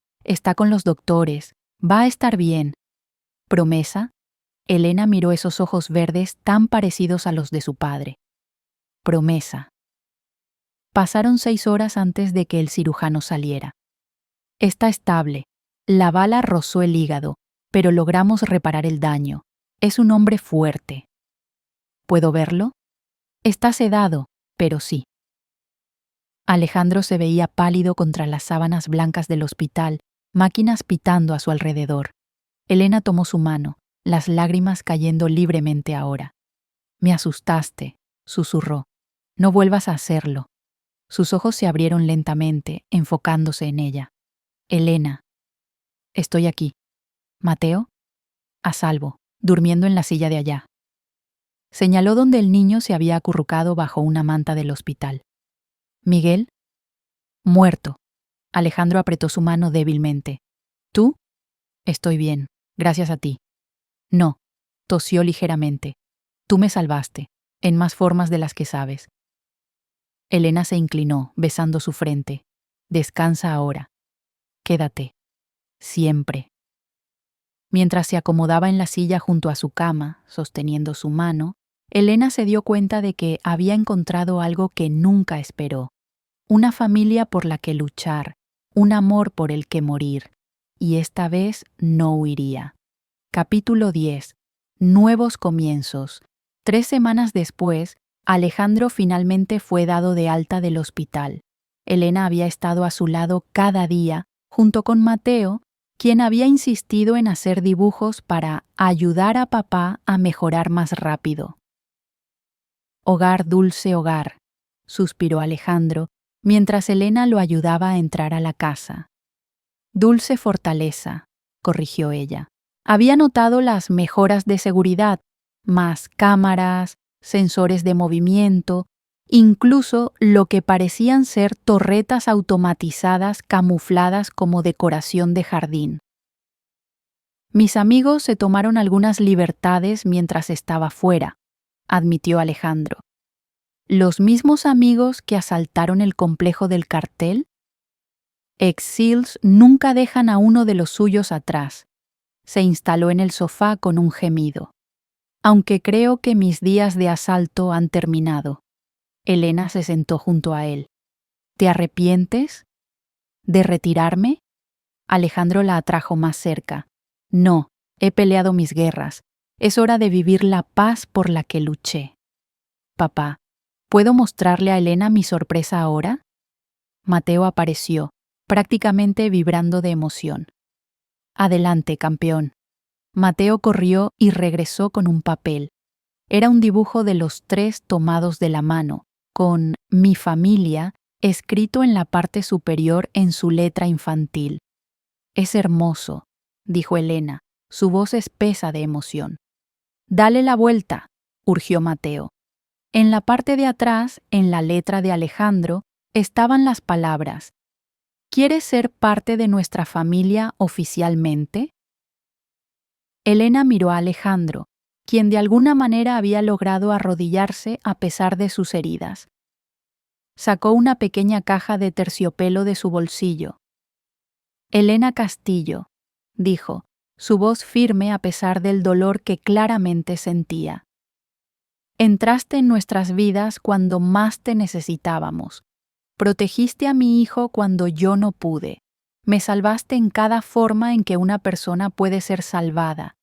con los doctores. Va a estar bien». «¿Promesa?» Elena miró esos ojos verdes tan parecidos a los de su padre. «Promesa». Pasaron 6 horas antes de que el cirujano saliera. «Está estable. La bala rozó el hígado, pero logramos reparar el daño. Es un hombre fuerte». «¿Puedo verlo?» «Está sedado, pero sí». Alejandro se veía pálido contra las sábanas blancas del hospital, máquinas pitando a su alrededor. Elena tomó su mano, las lágrimas cayendo libremente ahora. «Me asustaste», susurró. «No vuelvas a hacerlo». Sus ojos se abrieron lentamente, enfocándose en ella. «Elena». «Estoy aquí». «¿Mateo?» «A salvo, durmiendo en la silla de allá». Señaló donde el niño se había acurrucado bajo una manta del hospital. «¿Miguel?» «Muerto». Alejandro apretó su mano débilmente. «¿Tú?» «Estoy bien, gracias a ti». «No», tosió ligeramente. «Tú me salvaste, en más formas de las que sabes». Elena se inclinó, besando su frente. «Descansa ahora. Quédate. Siempre». Mientras se acomodaba en la silla junto a su cama, sosteniendo su mano, Elena se dio cuenta de que había encontrado algo que nunca esperó. Una familia por la que luchar, un amor por el que morir. Y esta vez no huiría. Capítulo 10. Nuevos comienzos. 3 semanas después, Alejandro finalmente fue dado de alta del hospital. Elena había estado a su lado cada día, junto con Mateo, quien había insistido en hacer dibujos para ayudar a papá a mejorar más rápido. «Hogar, dulce hogar», suspiró Alejandro, mientras Elena lo ayudaba a entrar a la casa. «Dulce fortaleza», corrigió ella. Había notado las mejoras de seguridad, más cámaras, sensores de movimiento, incluso lo que parecían ser torretas automatizadas camufladas como decoración de jardín. «Mis amigos se tomaron algunas libertades mientras estaba fuera», admitió Alejandro. «¿Los mismos amigos que asaltaron el complejo del cartel?» «Ex-Seals nunca dejan a uno de los suyos atrás». Se instaló en el sofá con un gemido. «Aunque creo que mis días de asalto han terminado». Elena se sentó junto a él. «¿Te arrepientes? ¿De retirarme?» Alejandro la atrajo más cerca. «No, he peleado mis guerras. Es hora de vivir la paz por la que luché». «Papá, ¿puedo mostrarle a Elena mi sorpresa ahora?» Mateo apareció, prácticamente vibrando de emoción. «Adelante, campeón». Mateo corrió y regresó con un papel. Era un dibujo de los 3 tomados de la mano, con «Mi familia» escrito en la parte superior en su letra infantil. «Es hermoso», dijo Elena, su voz espesa de emoción. «Dale la vuelta», urgió Mateo. En la parte de atrás, en la letra de Alejandro, estaban las palabras: ¿Quieres ser parte de nuestra familia oficialmente? Elena miró a Alejandro, quien de alguna manera había logrado arrodillarse a pesar de sus heridas. Sacó una pequeña caja de terciopelo de su bolsillo. Elena Castillo, dijo, su voz firme a pesar del dolor que claramente sentía. Entraste en nuestras vidas cuando más te necesitábamos. Protegiste a mi hijo cuando yo no pude. Me salvaste en cada forma en que una persona puede ser salvada.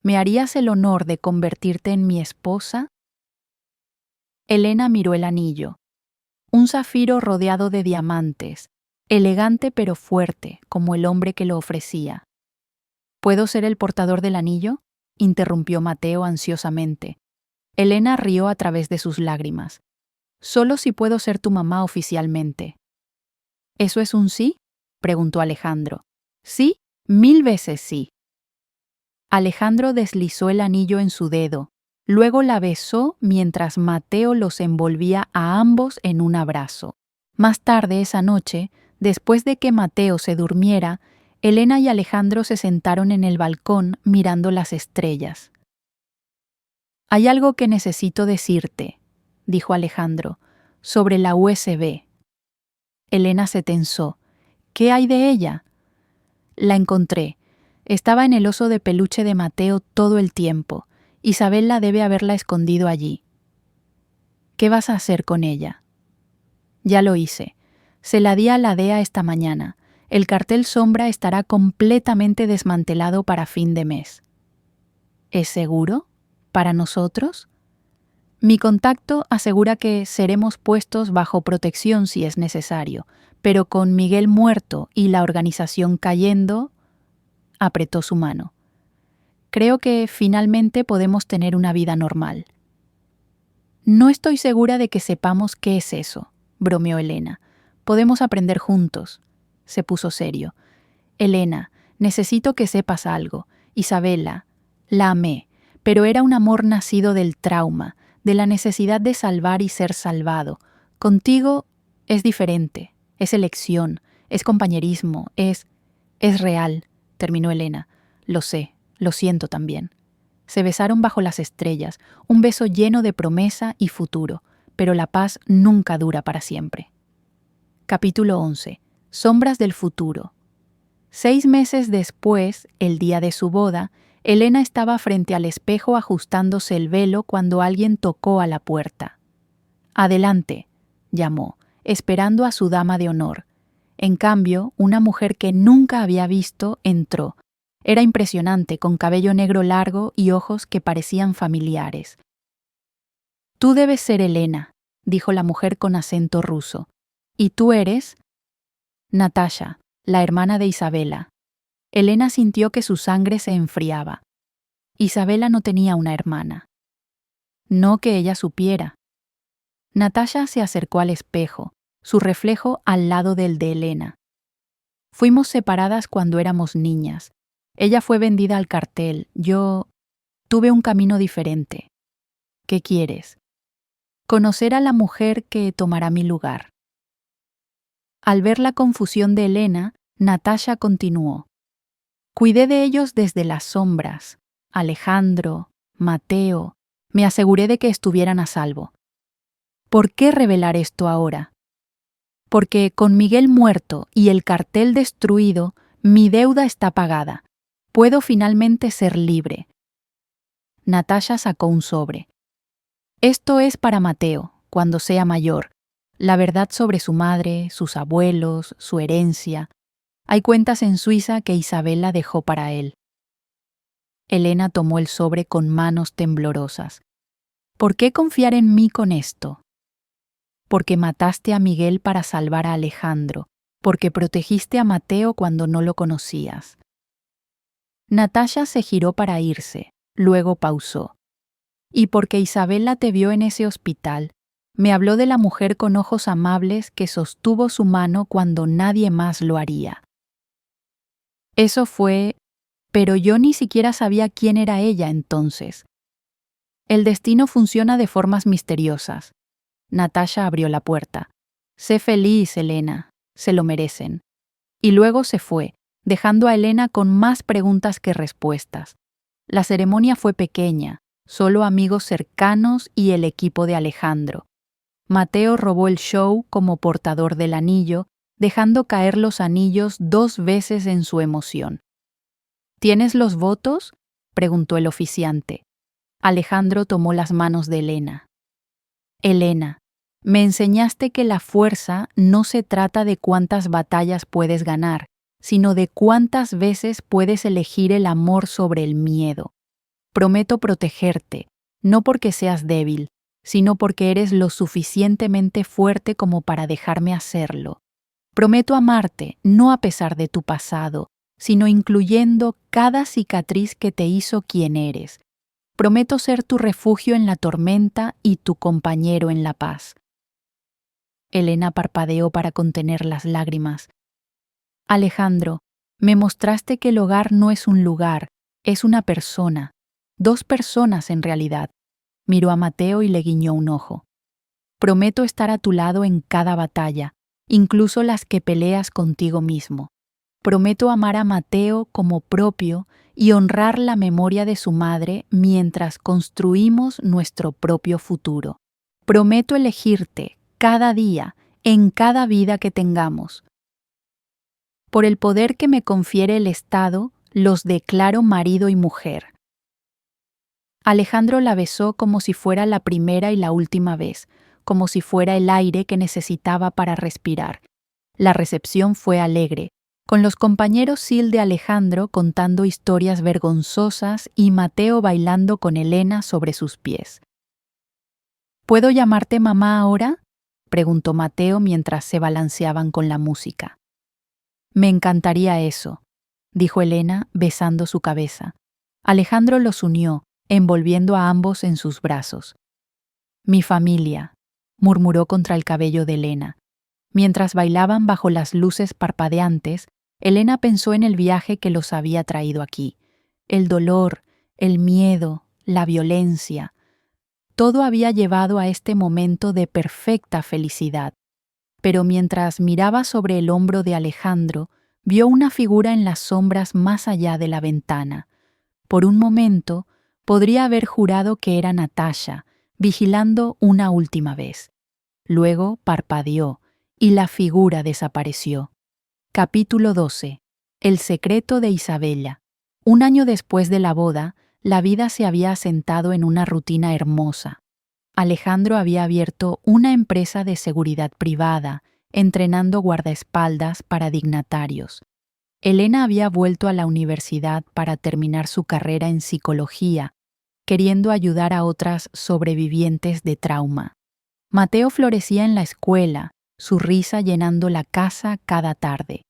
¿Me harías el honor de convertirte en mi esposa? Elena miró el anillo. Un zafiro rodeado de diamantes, elegante pero fuerte, como el hombre que lo ofrecía. ¿Puedo ser el portador del anillo?, interrumpió Mateo ansiosamente. Elena rió a través de sus lágrimas. Solo si puedo ser tu mamá oficialmente. ¿Eso es un sí?, preguntó Alejandro. Sí, 1000 veces sí. Alejandro deslizó el anillo en su dedo, luego la besó mientras Mateo los envolvía a ambos en un abrazo. Más tarde esa noche, después de que Mateo se durmiera, Elena y Alejandro se sentaron en el balcón mirando las estrellas. Hay algo que necesito decirte, dijo Alejandro, sobre la USB. Elena se tensó. ¿Qué hay de ella? La encontré. Estaba en el oso de peluche de Mateo todo el tiempo. Isabela debe haberla escondido allí. ¿Qué vas a hacer con ella? Ya lo hice. Se la di a la DEA esta mañana. El cartel Sombra estará completamente desmantelado para fin de mes. ¿Es seguro? ¿Para nosotros? Mi contacto asegura que seremos puestos bajo protección si es necesario, pero con Miguel muerto y la organización cayendo, apretó su mano. Creo que finalmente podemos tener una vida normal. No estoy segura de que sepamos qué es eso, bromeó Elena. Podemos aprender juntos. Se puso serio. Elena, necesito que sepas algo. Isabela, la amé, pero era un amor nacido del trauma, de la necesidad de salvar y ser salvado. Contigo es diferente, es elección, es compañerismo, es real, terminó Elena. Lo sé, lo siento también. Se besaron bajo las estrellas, un beso lleno de promesa y futuro, pero la paz nunca dura para siempre. Capítulo 11. Sombras del futuro. 6 meses después, el día de su boda, Elena estaba frente al espejo ajustándose el velo cuando alguien tocó a la puerta. «Adelante», llamó, esperando a su dama de honor. En cambio, una mujer que nunca había visto entró. Era impresionante, con cabello negro largo y ojos que parecían familiares. «Tú debes ser Elena», dijo la mujer con acento ruso. «¿Y tú eres?» «Natasha, la hermana de Isabela». Elena sintió que su sangre se enfriaba. Isabela no tenía una hermana. No que ella supiera. Natasha se acercó al espejo, su reflejo al lado del de Elena. Fuimos separadas cuando éramos niñas. Ella fue vendida al cartel. Yo tuve un camino diferente. ¿Qué quieres? Conocer a la mujer que tomará mi lugar. Al ver la confusión de Elena, Natasha continuó. Cuidé de ellos desde las sombras. Alejandro, Mateo, me aseguré de que estuvieran a salvo. ¿Por qué revelar esto ahora? Porque con Miguel muerto y el cartel destruido, mi deuda está pagada. Puedo finalmente ser libre. Natasha sacó un sobre. Esto es para Mateo, cuando sea mayor. La verdad sobre su madre, sus abuelos, su herencia. Hay cuentas en Suiza que Isabela dejó para él. Elena tomó el sobre con manos temblorosas. ¿Por qué confiar en mí con esto? Porque mataste a Miguel para salvar a Alejandro, porque protegiste a Mateo cuando no lo conocías. Natasha se giró para irse, luego pausó. Y porque Isabela te vio en ese hospital, me habló de la mujer con ojos amables que sostuvo su mano cuando nadie más lo haría. Eso fue... Pero yo ni siquiera sabía quién era ella entonces. El destino funciona de formas misteriosas. Natasha abrió la puerta. Sé feliz, Elena. Se lo merecen. Y luego se fue, dejando a Elena con más preguntas que respuestas. La ceremonia fue pequeña, solo amigos cercanos y el equipo de Alejandro. Mateo robó el show como portador del anillo, dejando caer los anillos 2 veces en su emoción. ¿Tienes los votos?, preguntó el oficiante. Alejandro tomó las manos de Elena. Elena, me enseñaste que la fuerza no se trata de cuántas batallas puedes ganar, sino de cuántas veces puedes elegir el amor sobre el miedo. Prometo protegerte, no porque seas débil, sino porque eres lo suficientemente fuerte como para dejarme hacerlo. Prometo amarte, no a pesar de tu pasado, sino incluyendo cada cicatriz que te hizo quien eres. Prometo ser tu refugio en la tormenta y tu compañero en la paz. Elena parpadeó para contener las lágrimas. Alejandro, me mostraste que el hogar no es un lugar, es una persona. 2 personas en realidad. Miró a Mateo y le guiñó un ojo. Prometo estar a tu lado en cada batalla, incluso las que peleas contigo mismo. Prometo amar a Mateo como propio y honrar la memoria de su madre mientras construimos nuestro propio futuro. Prometo elegirte cada día, en cada vida que tengamos. Por el poder que me confiere el Estado, los declaro marido y mujer. Alejandro la besó como si fuera la primera y la última vez, como si fuera el aire que necesitaba para respirar. La recepción fue alegre, con los compañeros SEAL de Alejandro contando historias vergonzosas y Mateo bailando con Elena sobre sus pies. ¿Puedo llamarte mamá ahora?, preguntó Mateo mientras se balanceaban con la música. Me encantaría eso, dijo Elena besando su cabeza. Alejandro los unió, envolviendo a ambos en sus brazos. Mi familia, murmuró contra el cabello de Elena. Mientras bailaban bajo las luces parpadeantes, Elena pensó en el viaje que los había traído aquí. El dolor, el miedo, la violencia. Todo había llevado a este momento de perfecta felicidad. Pero mientras miraba sobre el hombro de Alejandro, vio una figura en las sombras más allá de la ventana. Por un momento, podría haber jurado que era Natasha, vigilando una última vez. Luego parpadeó, y la figura desapareció. Capítulo 12. El secreto de Isabella. 1 año después de la boda, la vida se había asentado en una rutina hermosa. Alejandro había abierto una empresa de seguridad privada, entrenando guardaespaldas para dignatarios. Elena había vuelto a la universidad para terminar su carrera en psicología, queriendo ayudar a otras sobrevivientes de trauma. Mateo florecía en la escuela, su risa llenando la casa cada tarde.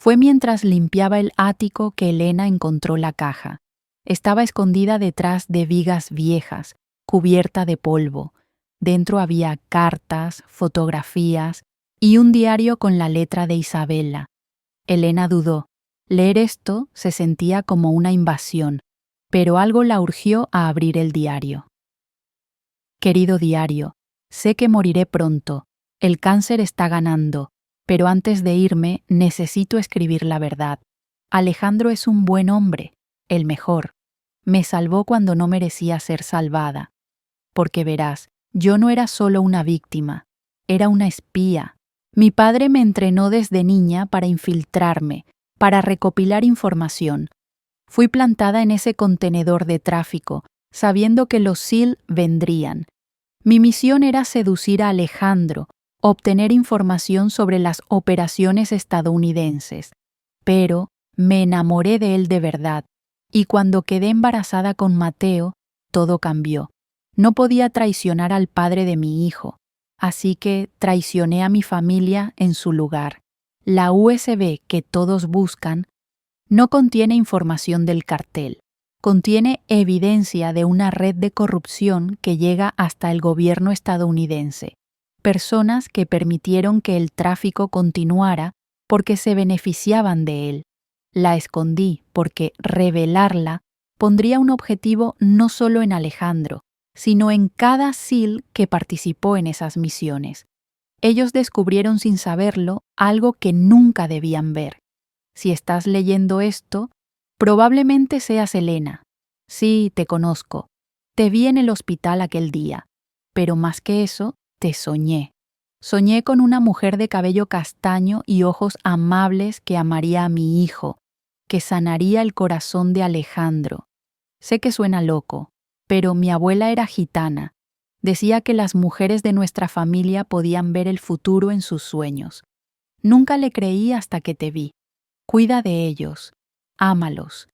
Fue mientras limpiaba el ático que Elena encontró la caja. Estaba escondida detrás de vigas viejas, cubierta de polvo. Dentro había cartas, fotografías y un diario con la letra de Isabella. Elena dudó. Leer esto se sentía como una invasión, pero algo la urgió a abrir el diario. Querido diario, sé que moriré pronto. El cáncer está ganando, pero antes de irme necesito escribir la verdad. Alejandro es un buen hombre, el mejor. Me salvó cuando no merecía ser salvada. Porque verás, yo no era solo una víctima, era una espía. Mi padre me entrenó desde niña para infiltrarme, para recopilar información. Fui plantada en ese contenedor de tráfico, sabiendo que los SEAL vendrían. Mi misión era seducir a Alejandro, obtener información sobre las operaciones estadounidenses. Pero me enamoré de él de verdad, y cuando quedé embarazada con Mateo, todo cambió. No podía traicionar al padre de mi hijo, así que traicioné a mi familia en su lugar. La USB que todos buscan no contiene información del cartel, contiene evidencia de una red de corrupción que llega hasta el gobierno estadounidense, personas que permitieron que el tráfico continuara porque se beneficiaban de él. La escondí porque revelarla pondría un objetivo no solo en Alejandro, sino en cada SEAL que participó en esas misiones. Ellos descubrieron sin saberlo algo que nunca debían ver. Si estás leyendo esto, probablemente seas Elena. Sí, te conozco. Te vi en el hospital aquel día. Pero más que eso, te soñé. Soñé con una mujer de cabello castaño y ojos amables que amaría a mi hijo, que sanaría el corazón de Alejandro. Sé que suena loco, pero mi abuela era gitana. Decía que las mujeres de nuestra familia podían ver el futuro en sus sueños. Nunca le creí hasta que te vi. Cuida de ellos, ámalos.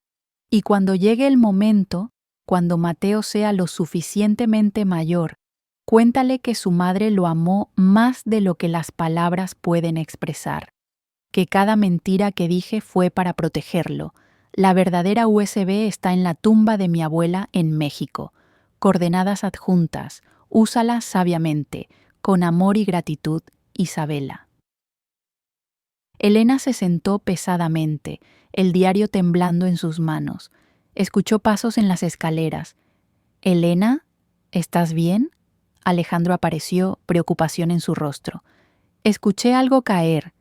Y cuando llegue el momento, cuando Mateo sea lo suficientemente mayor, cuéntale que su madre lo amó más de lo que las palabras pueden expresar. Que cada mentira que dije fue para protegerlo. La verdadera USB está en la tumba de mi abuela en México. Coordenadas adjuntas. Úsala sabiamente. Con amor y gratitud, Isabela. Elena se sentó pesadamente, el diario temblando en sus manos. Escuchó pasos en las escaleras. «Elena, ¿estás bien?» Alejandro apareció, preocupación en su rostro. «Escuché algo caer».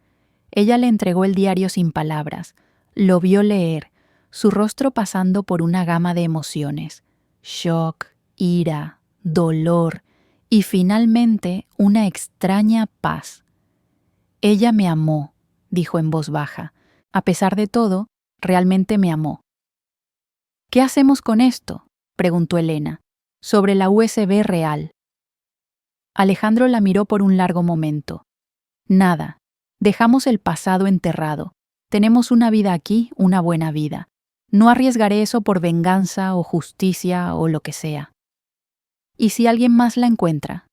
Ella le entregó el diario sin palabras. Lo vio leer, su rostro pasando por una gama de emociones. Shock, ira, dolor y finalmente una extraña paz. «Ella me amó», dijo en voz baja. «A pesar de todo, realmente me amó». «¿Qué hacemos con esto?», preguntó Elena. «Sobre la USB real». Alejandro la miró por un largo momento. «Nada. Dejamos el pasado enterrado. Tenemos una vida aquí, una buena vida. No arriesgaré eso por venganza o justicia o lo que sea». «¿Y si alguien más la encuentra?».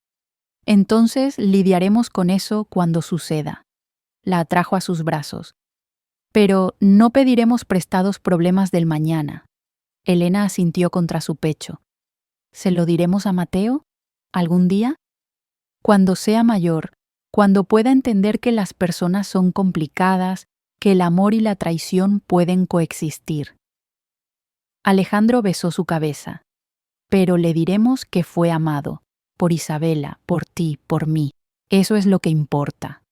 «Entonces lidiaremos con eso cuando suceda». La atrajo a sus brazos. «Pero no pediremos prestados problemas del mañana». Elena asintió contra su pecho. «¿Se lo diremos a Mateo? ¿Algún día? Cuando sea mayor, cuando pueda entender que las personas son complicadas, que el amor y la traición pueden coexistir». Alejandro besó su cabeza. «Pero le diremos que fue amado, por Isabela, por ti, por mí. Eso es lo que importa».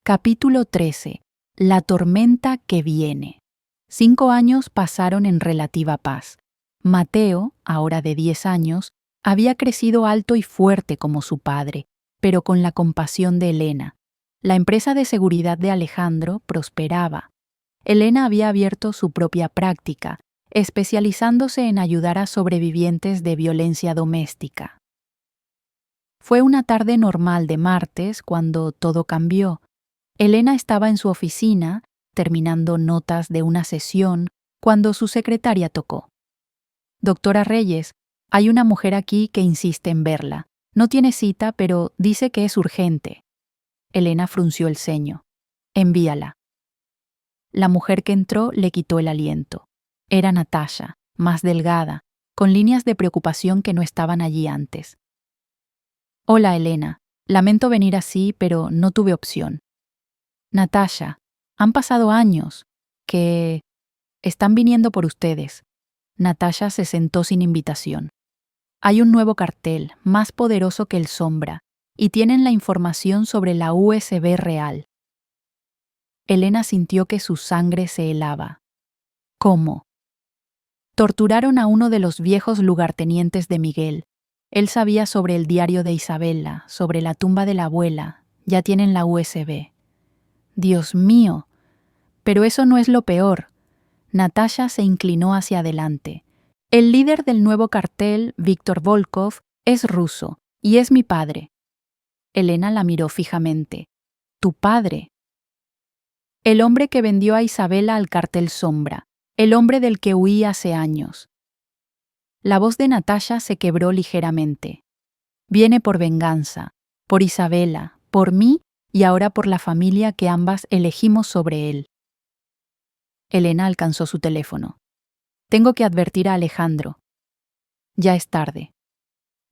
Capítulo 13. La tormenta que viene. 5 años pasaron en relativa paz. Mateo, ahora de 10 años, había crecido alto y fuerte como su padre, pero con la compasión de Elena. La empresa de seguridad de Alejandro prosperaba. Elena había abierto su propia práctica, especializándose en ayudar a sobrevivientes de violencia doméstica. Fue una tarde normal de martes cuando todo cambió. Elena estaba en su oficina, terminando notas de una sesión, cuando su secretaria tocó. «Doctora Reyes, hay una mujer aquí que insiste en verla. No tiene cita, pero dice que es urgente». Elena frunció el ceño. «Envíala». La mujer que entró le quitó el aliento. Era Natasha, más delgada, con líneas de preocupación que no estaban allí antes. «Hola, Elena. Lamento venir así, pero no tuve opción». «Natasha, han pasado años. Que están viniendo por ustedes». Natasha se sentó sin invitación. «Hay un nuevo cartel, más poderoso que el Sombra, y tienen la información sobre la USB real». Elena sintió que su sangre se helaba. «¿Cómo?». «Torturaron a uno de los viejos lugartenientes de Miguel. Él sabía sobre el diario de Isabela, sobre la tumba de la abuela. Ya tienen la USB». «Dios mío». «Pero eso no es lo peor». Natasha se inclinó hacia adelante. «El líder del nuevo cartel, Víctor Volkov, es ruso, y es mi padre». Elena la miró fijamente. «¿Tu padre?». «El hombre que vendió a Isabela al cartel Sombra, el hombre del que huí hace años». La voz de Natasha se quebró ligeramente. «Viene por venganza, por Isabela, por mí y ahora por la familia que ambas elegimos sobre él». Elena alcanzó su teléfono. «Tengo que advertir a Alejandro». «Ya es tarde».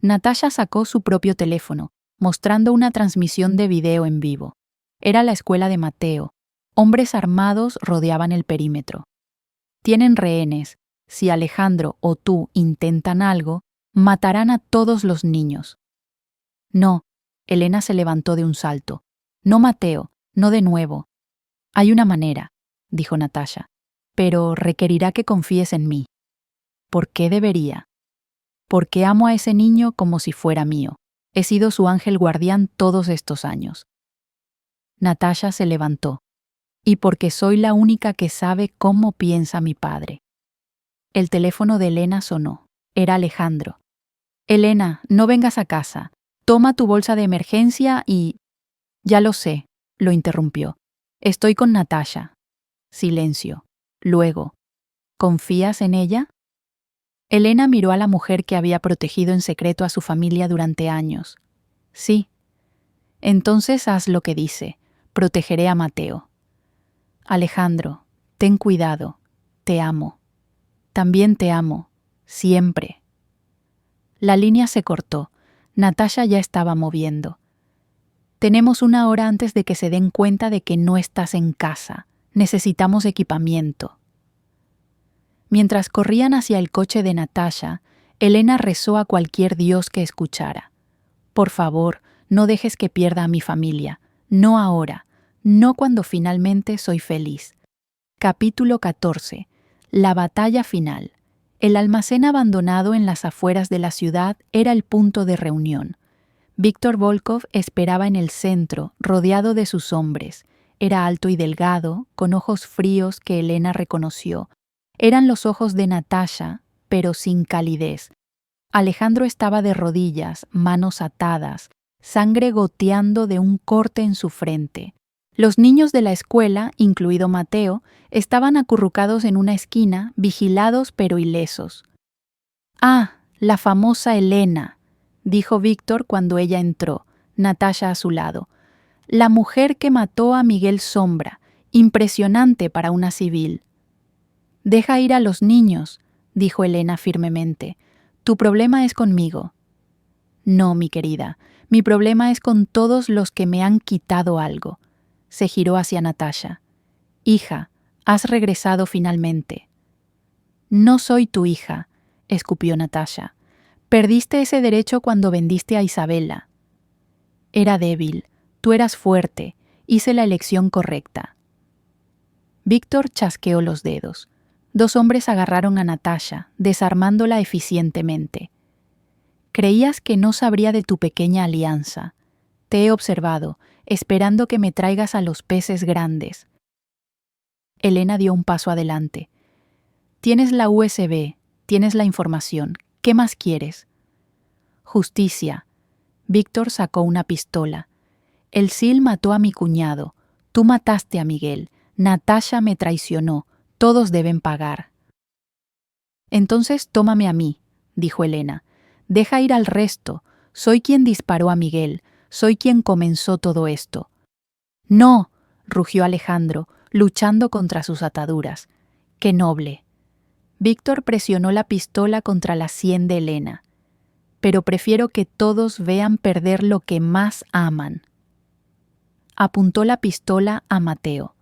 Natasha sacó su propio teléfono, mostrando una transmisión de video en vivo. Era la escuela de Mateo. Hombres armados rodeaban el perímetro. «Tienen rehenes. Si Alejandro o tú intentan algo, Matarán a todos los niños. No, Elena se levantó de un salto. No, Mateo, no de nuevo. Hay una manera, dijo Natasha, pero requerirá que confíes en mí. ¿Por qué debería? Porque amo a ese niño como si fuera mío. He sido su ángel guardián todos estos años. Natasha se levantó. Y porque soy la única que sabe cómo piensa mi padre. El teléfono de Elena sonó. Era Alejandro. Elena, no vengas a casa. Toma tu bolsa de emergencia y... Ya lo sé, lo interrumpió. Estoy con Natasha. Silencio. Luego, ¿confías en ella? Elena miró a la mujer que había protegido en secreto a su familia durante años. Sí. Entonces haz lo que dice. Protegeré a Mateo. Alejandro, ten cuidado. Te amo. También te amo. Siempre. La línea se cortó. Natasha ya estaba moviendo. Tenemos 1 hora antes de que se den cuenta de que no estás en casa. Necesitamos equipamiento. Mientras corrían hacia el coche de Natasha, Elena rezó a cualquier dios que escuchara. Por favor, no dejes que pierda a mi familia. No ahora. No cuando finalmente soy feliz. Capítulo 14. La batalla final. El almacén abandonado en las afueras de la ciudad era el punto de reunión. Víctor Volkov esperaba en el centro, rodeado de sus hombres. Era alto y delgado, con ojos fríos que Elena reconoció. Eran los ojos de Natasha, pero sin calidez. Alejandro estaba de rodillas, manos atadas, sangre goteando de un corte en su frente. Los niños de la escuela, incluido Mateo, estaban acurrucados en una esquina, vigilados pero ilesos. «Ah, la famosa Elena», dijo Víctor cuando ella entró, Natasha a su lado. «La mujer que mató a Miguel Sombra, impresionante para una civil». «Deja ir a los niños», dijo Elena firmemente. «Tu problema es conmigo». «No, mi querida, mi problema es con todos los que me han quitado algo». Se giró hacia Natasha. «Hija, has regresado finalmente». «No soy tu hija», escupió Natasha. «Perdiste ese derecho cuando vendiste a Isabela». «Era débil, tú eras fuerte, hice la elección correcta». Víctor chasqueó los dedos. 2 hombres agarraron a Natasha, desarmándola eficientemente. «Creías que no sabría de tu pequeña alianza. Te he observado, esperando que me traigas a los peces grandes». Elena dio un paso adelante. «Tienes la USB, tienes la información. ¿Qué más quieres?» «Justicia». Víctor sacó una pistola. «El SIL mató a mi cuñado. Tú mataste a Miguel. Natasha me traicionó. Todos deben pagar». «Entonces tómame a mí», dijo Elena. «Deja ir al resto. Soy quien disparó a Miguel. Soy quien comenzó todo esto». «No», rugió Alejandro, luchando contra sus ataduras. «Qué noble». Víctor presionó la pistola contra la sien de Elena. «Pero prefiero que todos vean perder lo que más aman». Apuntó la pistola a Mateo.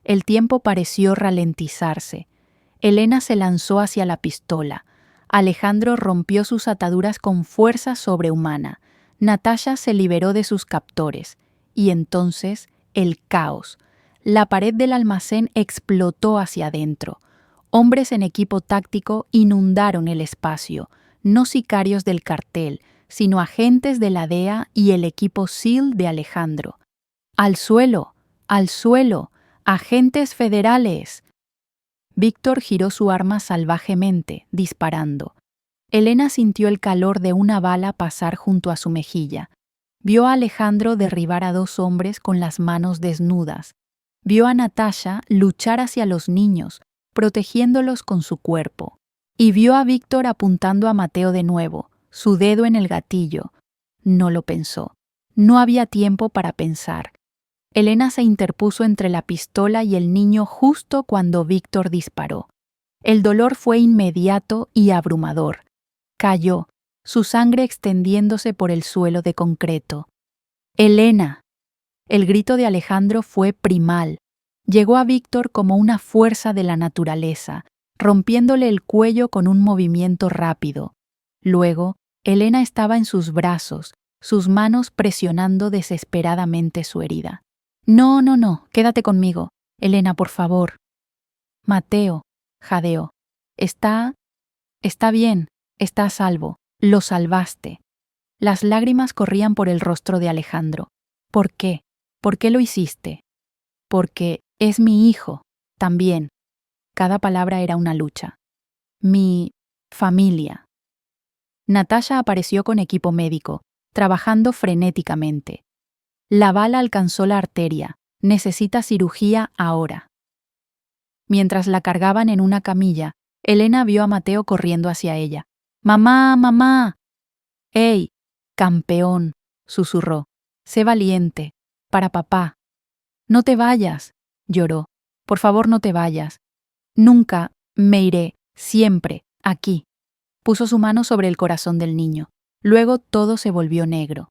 El tiempo pareció ralentizarse. Elena se lanzó hacia la pistola. Alejandro rompió sus ataduras con fuerza sobrehumana. Natasha se liberó de sus captores. Y entonces, el caos. La pared del almacén explotó hacia adentro. Hombres en equipo táctico inundaron el espacio. No sicarios del cartel, sino agentes de la DEA y el equipo SEAL de Alejandro. ¡Al suelo! ¡Al suelo! ¡Agentes federales! Víctor giró su arma salvajemente, disparando. Elena sintió el calor de una bala pasar junto a su mejilla. Vio a Alejandro derribar a 2 hombres con las manos desnudas. Vio a Natasha luchar hacia los niños, protegiéndolos con su cuerpo. Y vio a Víctor apuntando a Mateo de nuevo, su dedo en el gatillo. No lo pensó. No había tiempo para pensar. Elena se interpuso entre la pistola y el niño justo cuando Víctor disparó. El dolor fue inmediato y abrumador. Cayó, su sangre extendiéndose por el suelo de concreto. ¡Elena! El grito de Alejandro fue primal. Llegó a Víctor como una fuerza de la naturaleza, rompiéndole el cuello con un movimiento rápido. Luego, Elena estaba en sus brazos, sus manos presionando desesperadamente su herida. No, no, no, quédate conmigo. Elena, por favor. Mateo, jadeó. Está bien, está a salvo. Lo salvaste. Las lágrimas corrían por el rostro de Alejandro. ¿Por qué? ¿Por qué lo hiciste? Porque es mi hijo, también. Cada palabra era una lucha. Mi familia. Natasha apareció con equipo médico, trabajando frenéticamente. La bala alcanzó la arteria. Necesita cirugía ahora. Mientras la cargaban en una camilla, Elena vio a Mateo corriendo hacia ella. ¡Mamá, mamá! ¡Ey! Campeón, susurró. Sé valiente. Para papá. No te vayas, lloró. Por favor, no te vayas. Nunca me iré, siempre, aquí. Puso su mano sobre el corazón del niño. Luego todo se volvió negro.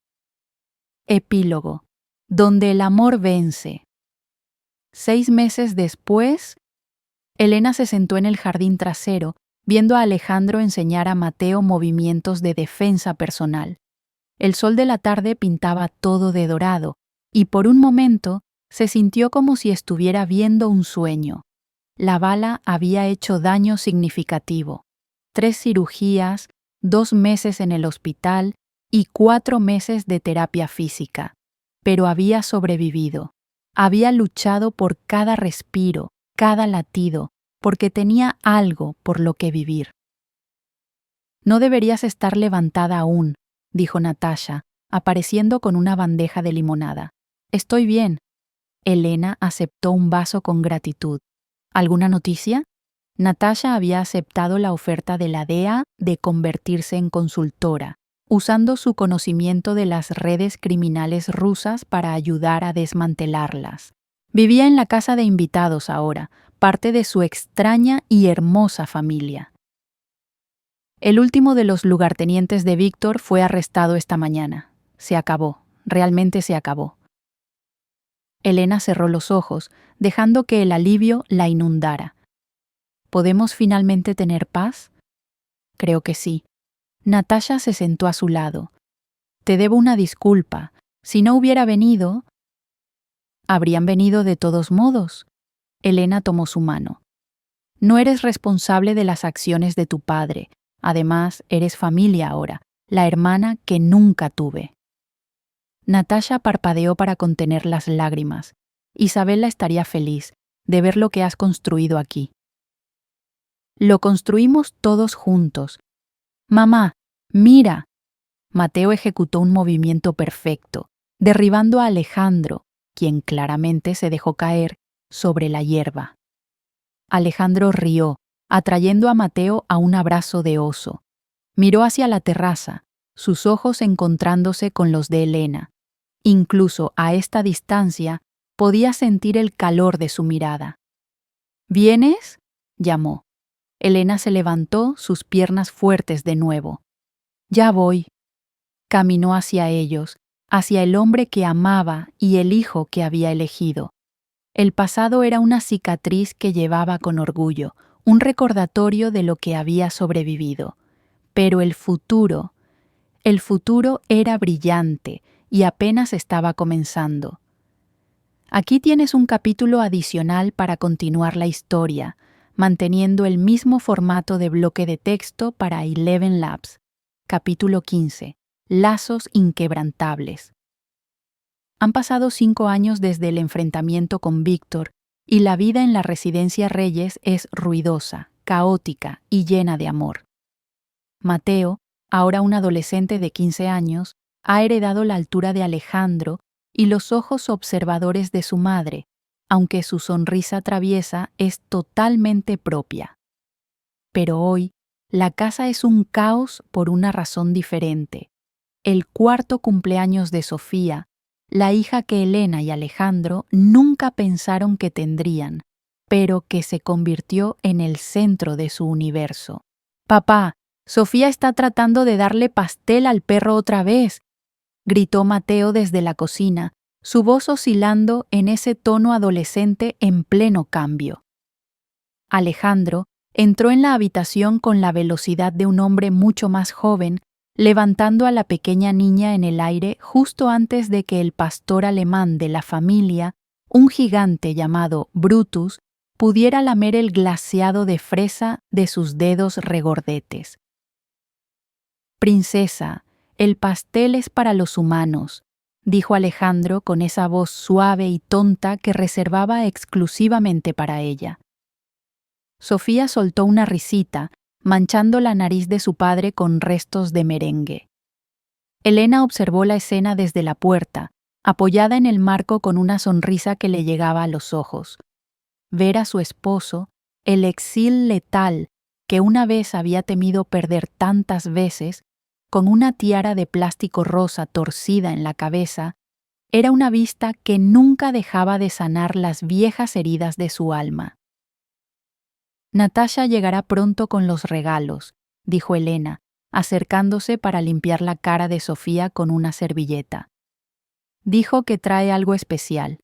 Epílogo. Donde el amor vence. 6 meses después, Elena se sentó en el jardín trasero, viendo a Alejandro enseñar a Mateo movimientos de defensa personal. El sol de la tarde pintaba todo de dorado, y por un momento se sintió como si estuviera viendo un sueño. La bala había hecho daño significativo. 3 cirugías, 2 meses en el hospital y 4 meses de terapia física. Pero había sobrevivido. Había luchado por cada respiro, cada latido, porque tenía algo por lo que vivir. No deberías estar levantada aún, dijo Natasha, apareciendo con una bandeja de limonada. Estoy bien. Elena aceptó un vaso con gratitud. ¿Alguna noticia? Natasha había aceptado la oferta de la DEA de convertirse en consultora, usando su conocimiento de las redes criminales rusas para ayudar a desmantelarlas. Vivía en la casa de invitados ahora, parte de su extraña y hermosa familia. El último de los lugartenientes de Víctor fue arrestado esta mañana. Se acabó, realmente se acabó. Elena cerró los ojos, dejando que el alivio la inundara. ¿Podemos finalmente tener paz? Creo que sí. Natasha se sentó a su lado. Te debo una disculpa. Si no hubiera venido... Habrían venido de todos modos. Elena tomó su mano. No eres responsable de las acciones de tu padre. Además, eres familia ahora, la hermana que nunca tuve. Natasha parpadeó para contener las lágrimas. Isabela estaría feliz de ver lo que has construido aquí. Lo construimos todos juntos. Mamá, mira. Mateo ejecutó un movimiento perfecto, derribando a Alejandro, quien claramente se dejó caer sobre la hierba. Alejandro rió, atrayendo a Mateo a un abrazo de oso. Miró hacia la terraza, sus ojos encontrándose con los de Elena. Incluso a esta distancia podía sentir el calor de su mirada. ¿Vienes?, llamó. Elena se levantó, sus piernas fuertes de nuevo. Ya voy. Caminó hacia ellos, hacia el hombre que amaba y el hijo que había elegido. El pasado era una cicatriz que llevaba con orgullo, un recordatorio de lo que había sobrevivido. Pero el futuro era brillante y apenas estaba comenzando. Aquí tienes un capítulo adicional para continuar la historia, manteniendo el mismo formato de bloque de texto para Eleven Labs. Capítulo 15. Lazos inquebrantables. Han pasado 5 años desde el enfrentamiento con Víctor y la vida en la residencia Reyes es ruidosa, caótica y llena de amor. Mateo, ahora un adolescente de 15 años, ha heredado la altura de Alejandro y los ojos observadores de su madre, aunque su sonrisa traviesa es totalmente propia. Pero hoy, la casa es un caos por una razón diferente. El 4º cumpleaños de Sofía, la hija que Elena y Alejandro nunca pensaron que tendrían, pero que se convirtió en el centro de su universo. «Papá, Sofía está tratando de darle pastel al perro otra vez», gritó Mateo desde la cocina, su voz oscilando en ese tono adolescente en pleno cambio. Alejandro entró en la habitación con la velocidad de un hombre mucho más joven, levantando a la pequeña niña en el aire justo antes de que el pastor alemán de la familia, un gigante llamado Brutus, pudiera lamer el glaseado de fresa de sus dedos regordetes. «Princesa, el pastel es para los humanos», dijo Alejandro con esa voz suave y tonta que reservaba exclusivamente para ella. Sofía soltó una risita, manchando la nariz de su padre con restos de merengue. Elena observó la escena desde la puerta, apoyada en el marco con una sonrisa que le llegaba a los ojos. Ver a su esposo, el exil letal que una vez había temido perder tantas veces, con una tiara de plástico rosa torcida en la cabeza, era una vista que nunca dejaba de sanar las viejas heridas de su alma. «Natasha llegará pronto con los regalos», dijo Elena, acercándose para limpiar la cara de Sofía con una servilleta. «Dijo que trae algo especial».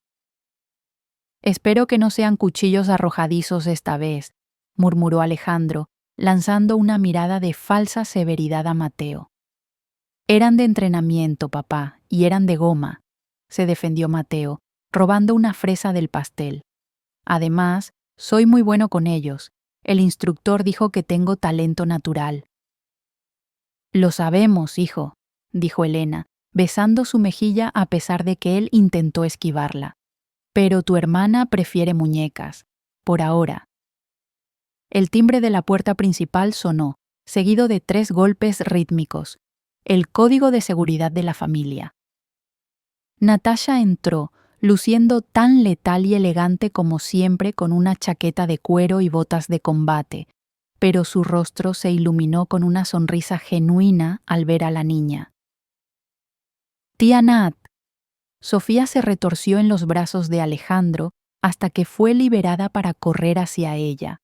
«Espero que no sean cuchillos arrojadizos esta vez», murmuró Alejandro, lanzando una mirada de falsa severidad a Mateo. «Eran de entrenamiento, papá, y eran de goma», se defendió Mateo, robando una fresa del pastel. «Además, soy muy bueno con ellos. El instructor dijo que tengo talento natural». «Lo sabemos, hijo», dijo Elena, besando su mejilla a pesar de que él intentó esquivarla. «Pero tu hermana prefiere muñecas, por ahora». El timbre de la puerta principal sonó, seguido de 3 golpes rítmicos, el código de seguridad de la familia. Natasha entró, luciendo tan letal y elegante como siempre con una chaqueta de cuero y botas de combate, pero su rostro se iluminó con una sonrisa genuina al ver a la niña. «Tía Nat». Sofía se retorció en los brazos de Alejandro hasta que fue liberada para correr hacia ella.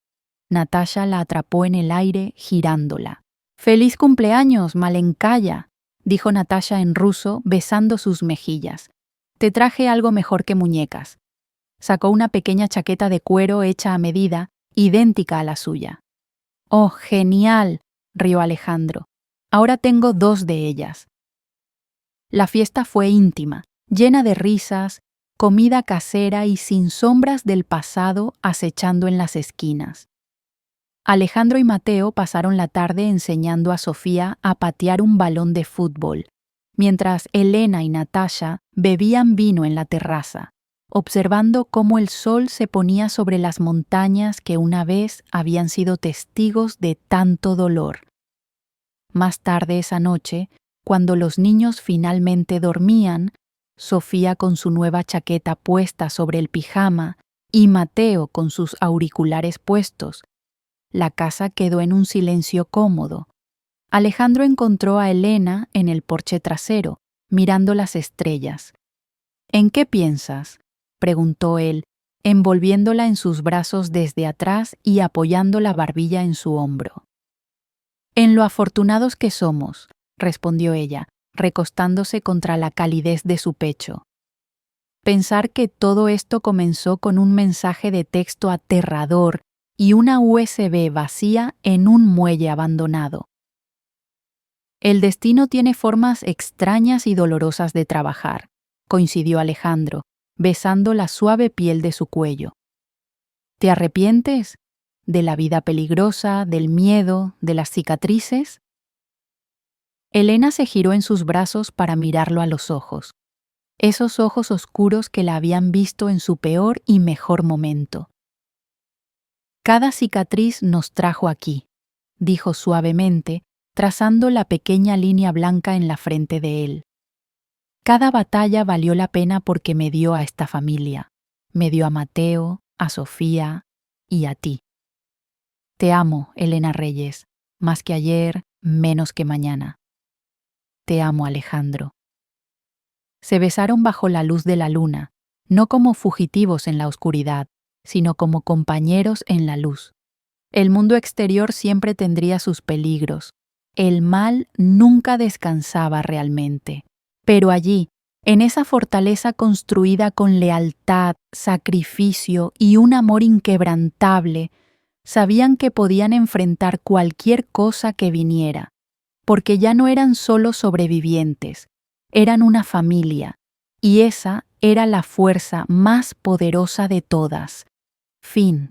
Natasha la atrapó en el aire, girándola. «¡Feliz cumpleaños, Malenkaya!», dijo Natasha en ruso, besando sus mejillas. «Te traje algo mejor que muñecas». Sacó una pequeña chaqueta de cuero hecha a medida, idéntica a la suya. «¡Oh, genial!», rió Alejandro. «Ahora tengo 2 de ellas». La fiesta fue íntima, llena de risas, comida casera y sin sombras del pasado acechando en las esquinas. Alejandro y Mateo pasaron la tarde enseñando a Sofía a patear un balón de fútbol, mientras Elena y Natasha bebían vino en la terraza, observando cómo el sol se ponía sobre las montañas que una vez habían sido testigos de tanto dolor. Más tarde esa noche, cuando los niños finalmente dormían, Sofía con su nueva chaqueta puesta sobre el pijama y Mateo con sus auriculares puestos, la casa quedó en un silencio cómodo. Alejandro encontró a Elena en el porche trasero, mirando las estrellas. «¿En qué piensas?», preguntó él, envolviéndola en sus brazos desde atrás y apoyando la barbilla en su hombro. «En lo afortunados que somos», respondió ella, recostándose contra la calidez de su pecho. «Pensar que todo esto comenzó con un mensaje de texto aterrador y una USB vacía en un muelle abandonado». «El destino tiene formas extrañas y dolorosas de trabajar», coincidió Alejandro, besando la suave piel de su cuello. «¿Te arrepientes? ¿De la vida peligrosa, del miedo, de las cicatrices?». Elena se giró en sus brazos para mirarlo a los ojos, esos ojos oscuros que la habían visto en su peor y mejor momento. «Cada cicatriz nos trajo aquí», dijo suavemente, trazando la pequeña línea blanca en la frente de él. «Cada batalla valió la pena porque me dio a esta familia, me dio a Mateo, a Sofía y a ti. Te amo, Elena Reyes, más que ayer, menos que mañana. Te amo, Alejandro». Se besaron bajo la luz de la luna, no como fugitivos en la oscuridad, sino como compañeros en la luz. El mundo exterior siempre tendría sus peligros. El mal nunca descansaba realmente. Pero allí, en esa fortaleza construida con lealtad, sacrificio y un amor inquebrantable, sabían que podían enfrentar cualquier cosa que viniera, porque ya no eran solo sobrevivientes, eran una familia, y esa era la fuerza más poderosa de todas. Fin.